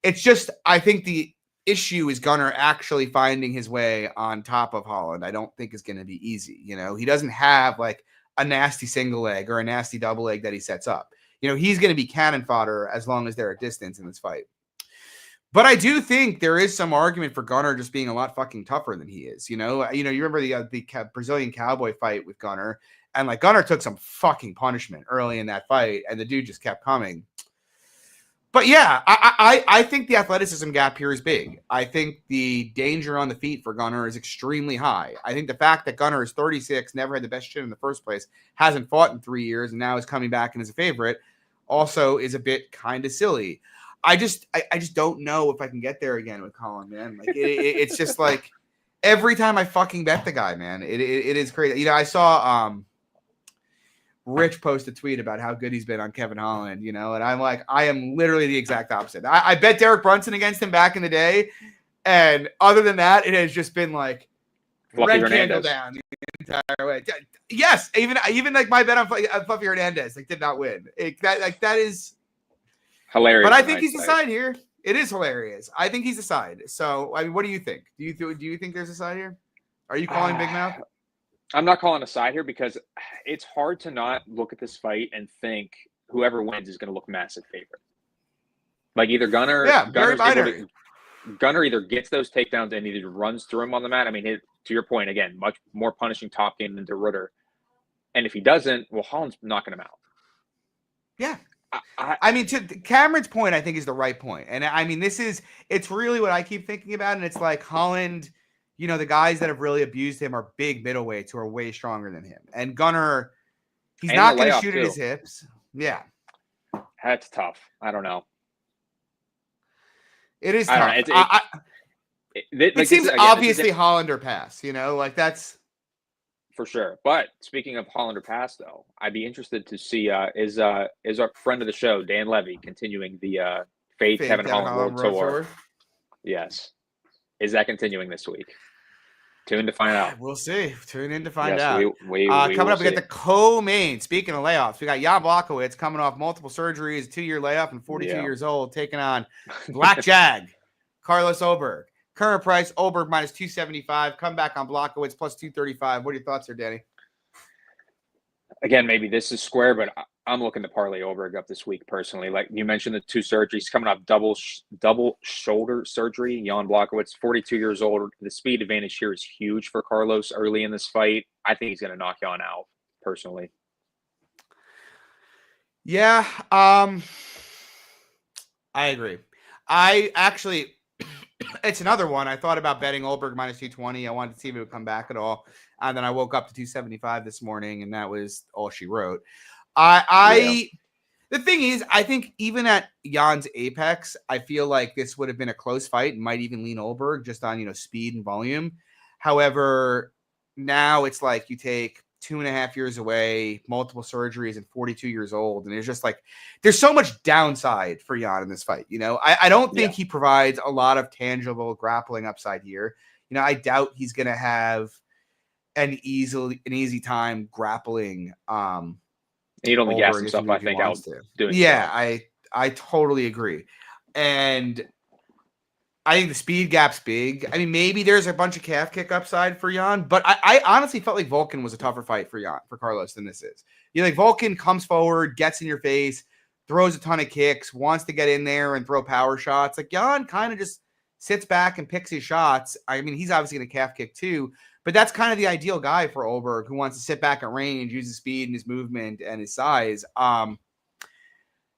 It's just, I think the issue is Gunnar actually finding his way on top of Holland. I don't think is going to be easy. He doesn't have like a nasty single leg or a nasty double leg that he sets up. He's going to be cannon fodder as long as they're at distance in this fight. But I do think there is some argument for Gunnar just being a lot fucking tougher than he is. You remember the Brazilian cowboy fight with Gunnar, and like Gunnar took some fucking punishment early in that fight, and the dude just kept coming. But yeah, I think the athleticism gap here is big. I think the danger on the feet for Gunnar is extremely high. I think the fact that Gunnar is 36, never had the best chin in the first place, hasn't fought in 3 years, and now is coming back and is a favorite, also is a bit kind of silly. I just don't know if I can get there again with Colin, man. Like it's just like every time I fucking bet the guy, man, it is crazy. I saw Rich post a tweet about how good he's been on Kevin Holland, and I'm like, I am literally the exact opposite. I bet Derek Brunson against him back in the day, and other than that, it has just been like Fluffy red candle Hernandez. down the entire way. Yes, even like my bet on Fluffy Hernandez like did not win. That is Hilarious. But I think he's the side here. It is hilarious. I think he's the side. So I mean, what do you think? Do you think there's a side here? Are you calling Big Mouth? I'm not calling a side here because it's hard to not look at this fight and think whoever wins is going to look massive favorite. Like either Gunnar, Gunnar either gets those takedowns and either runs through him on the mat. I mean, to your point again, much more punishing top game than DeRutter. And if he doesn't, well, Holland's knocking him out. Yeah. I mean, to Cameron's point, I think is the right point. And I mean, it's really what I keep thinking about. And it's like Holland, you know, the guys that have really abused him are big middleweights who are way stronger than him. And Gunnar, he's not going to shoot at his hips. Yeah. That's tough. I don't know. It is tough. It seems obviously Hollander pass, you know, like that's for sure. But speaking of Hollander pass, though, I'd be interested to see is our friend of the show, Dan Levy, continuing the Fade Kevin Holland World Tour. Yes. Is that continuing this week? Tune to find out. We'll see. Tune in to find out. We coming up, we get the co-main. Speaking of layoffs, we got Jan Blachowicz coming off multiple surgeries, 2-year layoff, and 42 years old, taking on Black Jag, Carlos Oberg. Current price, Oberg minus 275. Come back on Blachowicz plus 235. What are your thoughts there, Danny? Again, maybe this is square, but I'm looking to parlay Oberg up this week personally. Like you mentioned, the 2 surgeries coming off double shoulder surgery. Jan Blachowicz, 42 years old. The speed advantage here is huge for Carlos early in this fight. I think he's going to knock Jan out personally. Yeah, I agree. I actually, it's another one. I thought about betting Oberg minus 220. I wanted to see if it would come back at all. And then I woke up to 275 this morning, and that was all she wrote. The thing is, I think even at Jan's apex, I feel like this would have been a close fight and might even lean Oberg just on, you know, speed and volume. However, now it's like you take 2.5 years away, multiple surgeries, and 42 years old. And it's just like, there's so much downside for Jan in this fight. You know, I don't think he provides a lot of tangible grappling upside here. You know, I doubt he's going to have an easy time grappling. He'd only gas himself, I think, out doing. Yeah, I totally agree. And I think the speed gap's big. I mean, maybe there's a bunch of calf kick upside for Jan, but I honestly felt like Vulcan was a tougher fight for Carlos than this is. You know, like Vulcan comes forward, gets in your face, throws a ton of kicks, wants to get in there and throw power shots. Like Jan kind of just sits back and picks his shots. I mean, he's obviously going to calf kick too, but that's kind of the ideal guy for Oberg, who wants to sit back at range, use his speed and his movement and his size.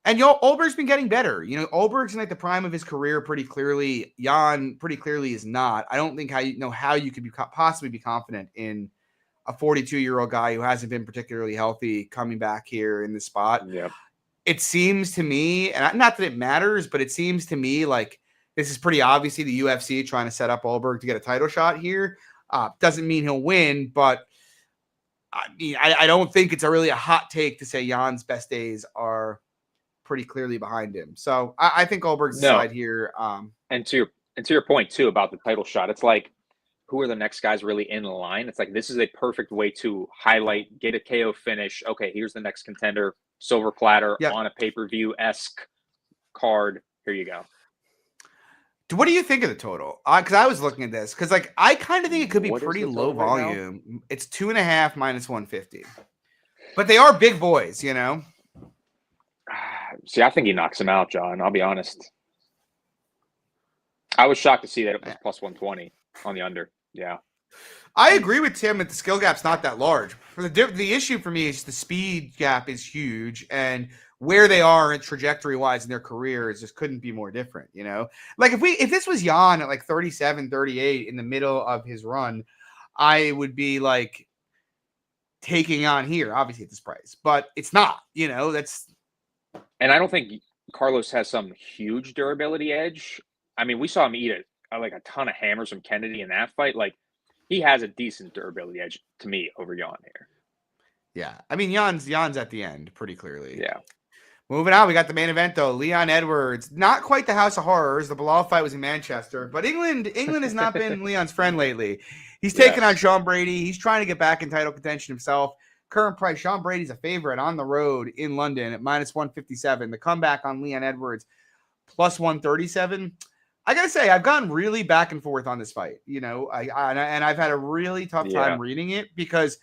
And Oberg's been getting better. You know, Oberg's in like the prime of his career pretty clearly. Jan pretty clearly is not. I don't think how you could possibly be confident in a 42-year-old guy who hasn't been particularly healthy coming back here in this spot. Yeah. It seems to me, and not that it matters, but it seems to me like this is pretty obviously the UFC trying to set up Oberg to get a title shot here. Doesn't mean he'll win, but I mean, I don't think it's really a hot take to say Jan's best days are pretty clearly behind him. So I think Oberg's side here. And to your point too about the title shot, it's like, who are the next guys really in line? It's like, this is a perfect way to highlight, get a KO finish. Okay, here's the next contender, silver platter on a pay-per-view-esque card. Here you go. What do you think of the total? Because I was looking at this because, like, I kind of think it could be pretty low volume. Right, it's 2.5 minus 150, but they are big boys, you know. See, I think he knocks him out, John. I'll be honest. I was shocked to see that it was plus 120 on the under. Yeah, I agree with Tim that the skill gap's not that large. The issue for me is the speed gap is huge, and where they are trajectory-wise in their careers just couldn't be more different, you know? Like, if this was Jan at, like, 37, 38 in the middle of his run, I would be, like, taking on here, obviously, at this price. But it's not, you know? And I don't think Carlos has some huge durability edge. I mean, we saw him eat a ton of hammers from Kennedy in that fight. Like, he has a decent durability edge, to me, over Jan here. Yeah. I mean, Jan's at the end, pretty clearly. Yeah. Moving on, we got the main event though. Leon Edwards, not quite the House of Horrors. The Bilal fight was in Manchester, but England has not been Leon's friend lately. He's taking on Sean Brady. He's trying to get back in title contention himself. Current price, Sean Brady's a favorite on the road in London at -157. The comeback on Leon Edwards +137. I gotta say, I've gone really back and forth on this fight. You know, I've had a really tough time reading it because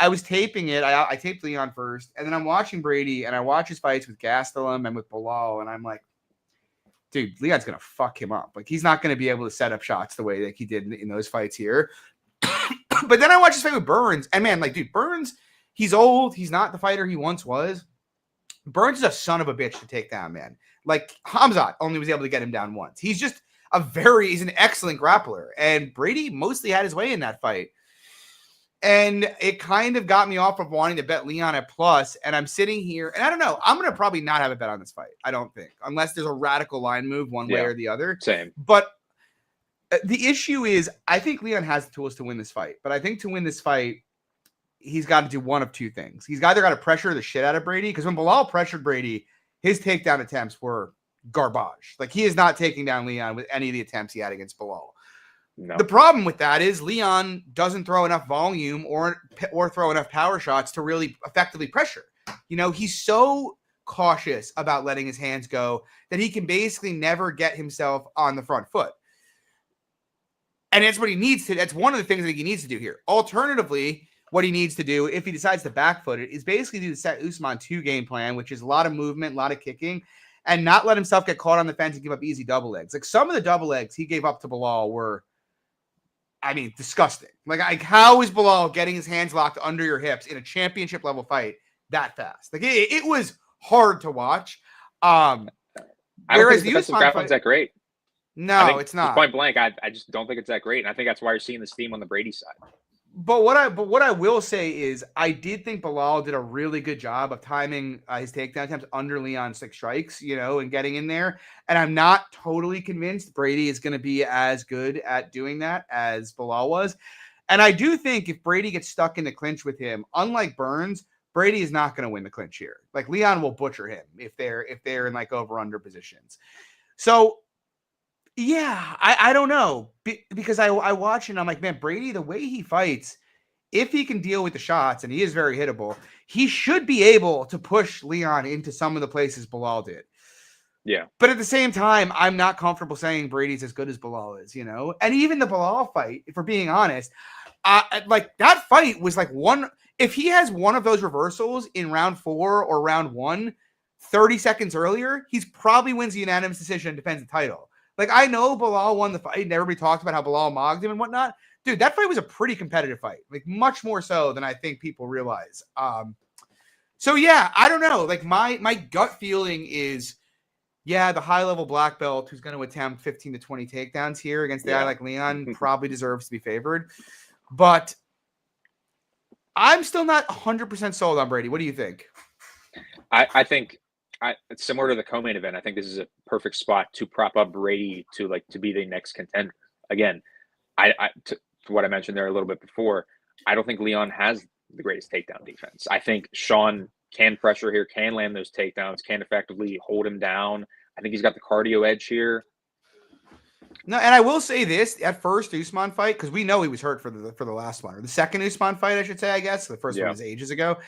I was taping it. I taped Leon first, and then I'm watching Brady, and I watch his fights with Gastelum and with Bilal, and I'm like, dude, Leon's gonna fuck him up. Like, he's not gonna be able to set up shots the way that he did in those fights here. But then I watch his fight with Burns, and man, like, dude, Burns, he's old. He's not the fighter he once was. Burns is a son of a bitch to take down, man. Like, Hamzat only was able to get him down once. He's just he's an excellent grappler, and Brady mostly had his way in that fight. And it kind of got me off of wanting to bet Leon at plus. And I'm sitting here, and I don't know. I'm going to probably not have a bet on this fight. I don't think, unless there's a radical line move one way or the other. Same. But the issue is, I think Leon has the tools to win this fight. But I think to win this fight, he's got to do one of two things. He's either got to pressure the shit out of Brady, because when Bilal pressured Brady, his takedown attempts were garbage. Like, he is not taking down Leon with any of the attempts he had against Bilal. No. The problem with that is Leon doesn't throw enough volume or throw enough power shots to really effectively pressure. You know, he's so cautious about letting his hands go that he can basically never get himself on the front foot. And that's what he needs to. That's one of the things that he needs to do here. Alternatively, what he needs to do, if he decides to back foot it, is basically do the set Usman 2 game plan, which is a lot of movement, a lot of kicking, and not let himself get caught on the fence and give up easy double legs. Like, some of the double legs he gave up to Bilal were, I mean, disgusting. Like, how is Bilal getting his hands locked under your hips in a championship level fight that fast? Like, it was hard to watch. I don't think the defensive grappling's that great. No, it's not. Point blank, I just don't think it's that great, and I think that's why you're seeing the steam on the Brady side. But what I will say is, I did think Bilal did a really good job of timing his takedown attempts under Leon's 6 strikes, you know, and getting in there. And I'm not totally convinced Brady is going to be as good at doing that as Bilal was. And I do think if Brady gets stuck in the clinch with him, unlike Burns, Brady is not going to win the clinch here. Like, Leon will butcher him if they're in like over-under positions. So, yeah, I don't know, because I watch and I'm like, man, Brady, the way he fights, if he can deal with the shots, and he is very hittable, he should be able to push Leon into some of the places Bilal did. Yeah. But at the same time, I'm not comfortable saying Brady's as good as Bilal is, you know? And even the Bilal fight, if we're being honest, like, that fight was like if he has one of those reversals in round 4 or round 1, 30 seconds earlier, he's probably wins the unanimous decision and defends the title. Like, I know Bilal won the fight, and everybody talked about how Bilal mogged him and whatnot. Dude, that fight was a pretty competitive fight. Like, much more so than I think people realize. So, yeah, I don't know. Like, my gut feeling is, yeah, the high-level black belt who's going to attempt 15 to 20 takedowns here against a guy like Leon probably deserves to be favored. But I'm still not 100% sold on Brady. What do you think? I think it's similar to the co-main event. I think this is a perfect spot to prop up Brady to be the next contender. Again, to what I mentioned there a little bit before, I don't think Leon has the greatest takedown defense. I think Sean can pressure here, can land those takedowns, can effectively hold him down. I think he's got the cardio edge here. No, and I will say this: at first Usman fight, because we know he was hurt for the last one, or the second Usman fight, I should say. I guess the first one was ages ago.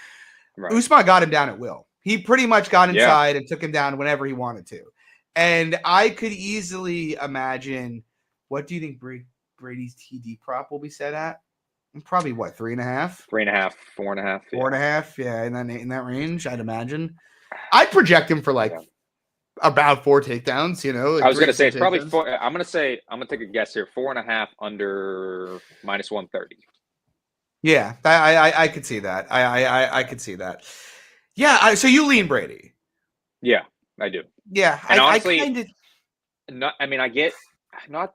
Right. Usman got him down at will. He pretty much got inside and took him down whenever he wanted to. And I could easily imagine, what do you think Brady's TD prop will be set at? Probably what, 3.5? 3.5, 4.5. 4.5, yeah, in that range, I'd imagine. I'd project him for about 4 takedowns, you know. I was gonna say it's probably 4. I'm gonna take a guess here. 4.5 under -130. Yeah, I could see that. I could see that. Yeah, so you lean Brady. Yeah, I do. Yeah, and honestly, I get not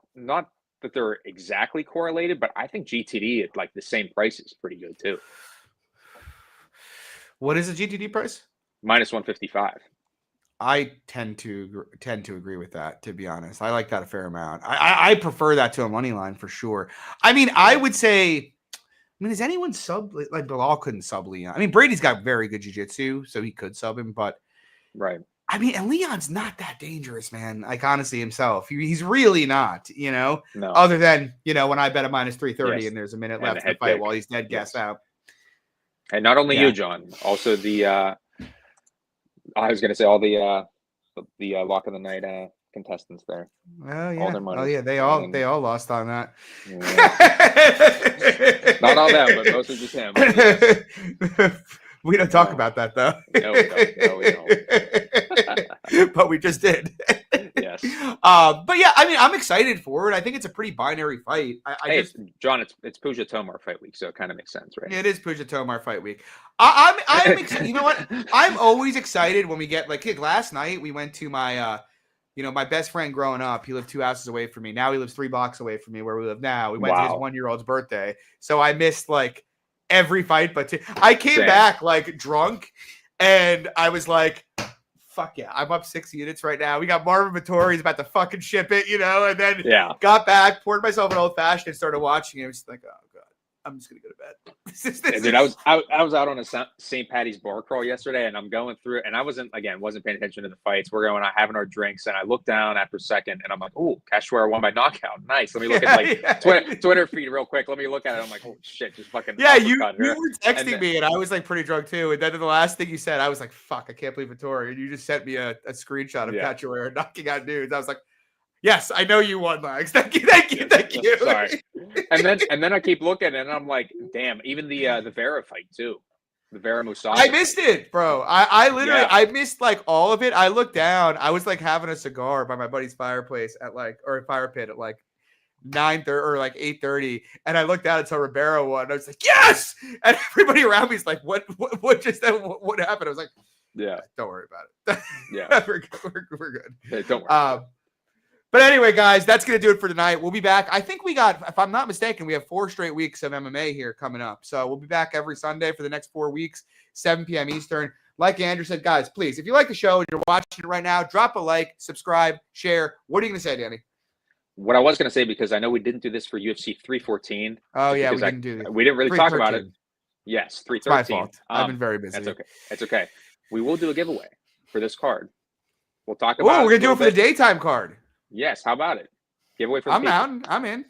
that they're exactly correlated, but I think GTD at like the same price is pretty good too. What is the GTD price? -155. I tend to agree with that, to be honest. I like that a fair amount. I prefer that to a money line for sure. I mean, I would say, is anyone sub, like Bilal couldn't sub Leon? I mean, Brady's got very good jiu-jitsu, so he could sub him, but Right. I mean, and Leon's not that dangerous, man. Like, honestly, himself. He's really not, No. Other than, when I bet a minus 330 Yes. and there's a minute And left the to head fight kick. while he's dead gassed out. And not only Yeah. you, John, also the I was going to say all the lock of the night contestants there. Oh yeah. All their money. Oh yeah. They all lost on that. Yeah. Not all them, but mostly just him. We don't talk about that though. No, we don't. But we just did. Yes. But yeah, I mean, I'm excited for it. I think it's a pretty binary fight. John, it's Puja Tomar fight week, so it kind of makes sense, right? It is Puja Tomar fight week. I'm excited. You know what? I'm always excited when we get like last night we went to my my best friend growing up. He lived 2 houses away from me. Now he lives 3 blocks away from me where we live now. We went to his 1-year-old's birthday. So I missed like every fight but 2. I came back like drunk and I was like, fuck yeah, I'm up 6 units right now. We got Marvin Vittori. He's about to fucking ship it, and then got back, poured myself an old fashioned and started watching it. I was just like, oh god, I'm just gonna go to bed. Dude, I was out on a St. Patty's bar crawl yesterday, and I'm going through, and I wasn't paying attention to the fights. We're going out having our drinks, and I look down after a second, and I'm like, oh, Charriere won by knockout. Nice. Let me look at Twitter feed real quick. Let me look at it. I'm like, oh shit, just fucking you were texting me, and I was like pretty drunk too. And then the last thing you said, I was like, fuck, I can't believe Vittori. And you just sent me a screenshot of Charriere knocking out dudes. I was like, yes, I know you won, Lags. Thank you. Sorry. And then I keep looking, and I'm like, damn. Even the Vera fight too, the Vera Musashi. I missed it, bro. I literally I missed like all of it. I looked down. I was like having a cigar by my buddy's fireplace at fire pit at like 9:30 or like 8:30, and I looked out and saw Ribeiro won. I was like, yes! And everybody around me is like, what happened? I was like, yeah, don't worry about it. Yeah, we're good. Hey, don't worry. But anyway, guys, that's going to do it for tonight. We'll be back. I think we got, if I'm not mistaken, we have 4 straight weeks of MMA here coming up. So we'll be back every Sunday for the next 4 weeks, 7 p.m. Eastern. Like Andrew said, guys, please, if you like the show and you're watching it right now, drop a like, subscribe, share. What are you going to say, Danny? What I was going to say, because I know we didn't do this for UFC 314. Oh, yeah, we didn't do that. We didn't really talk about it. Yes, 313. It's my fault. I've been very busy. That's okay. We will do a giveaway for this card. We'll talk about we're going to do it for the daytime card. Yes, how about it? Giveaway for the people. I'm in.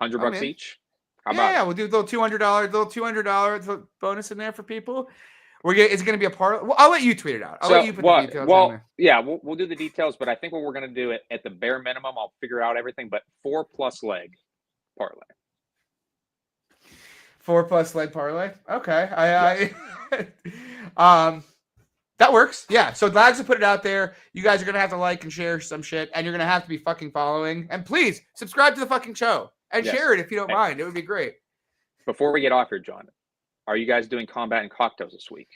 $100 each. How about it? We'll do a little $200 bonus in there for people. Is it going to be a part? I'll let you tweet it out. I'll let you put the details in there. Yeah, we'll do the details, but I think what we're going to do at the bare minimum, I'll figure out everything, but 4+ leg parlay. 4+ leg parlay. Okay. That works. Yeah. So Lags will put it out there. You guys are going to have to like and share some shit, and you're going to have to be fucking following. And please subscribe to the fucking show and share it if you don't mind. It would be great. Before we get off here, John, are you guys doing combat and cocktails this week?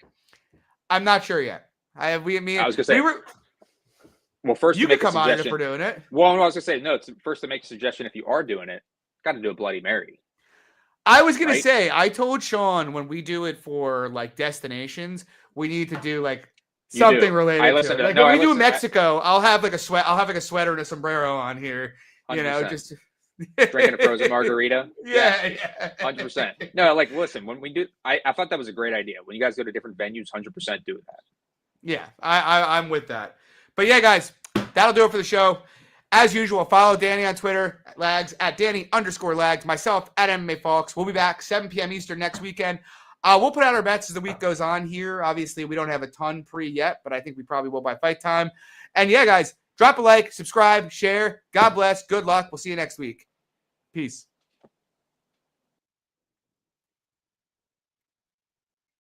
I'm not sure yet. I was going to say. Well, first you can come on if we're doing it. Well, I was going to say, no, it's first to make a suggestion. If you are doing it, got to do a Bloody Mary. I was going to say, I told Sean when we do it for like destinations, we need to do like something related to it. Like when we do Mexico, I'll have like a sweater and a sombrero on here. 100%. Just drinking a frozen margarita. Yeah. 100%. No, like listen, when we do, I thought that was a great idea. When you guys go to different venues, 100% do that. Yeah, I'm with that. But yeah, guys, that'll do it for the show. As usual, follow Danny on Twitter, Lags, at Danny_Lags, myself at MMA Falks. We'll be back 7 p.m. Eastern next weekend. We'll put out our bets as the week goes on here. Obviously, we don't have a ton pre yet, but I think we probably will by fight time. And yeah, guys, drop a like, subscribe, share. God bless. Good luck. We'll see you next week. Peace.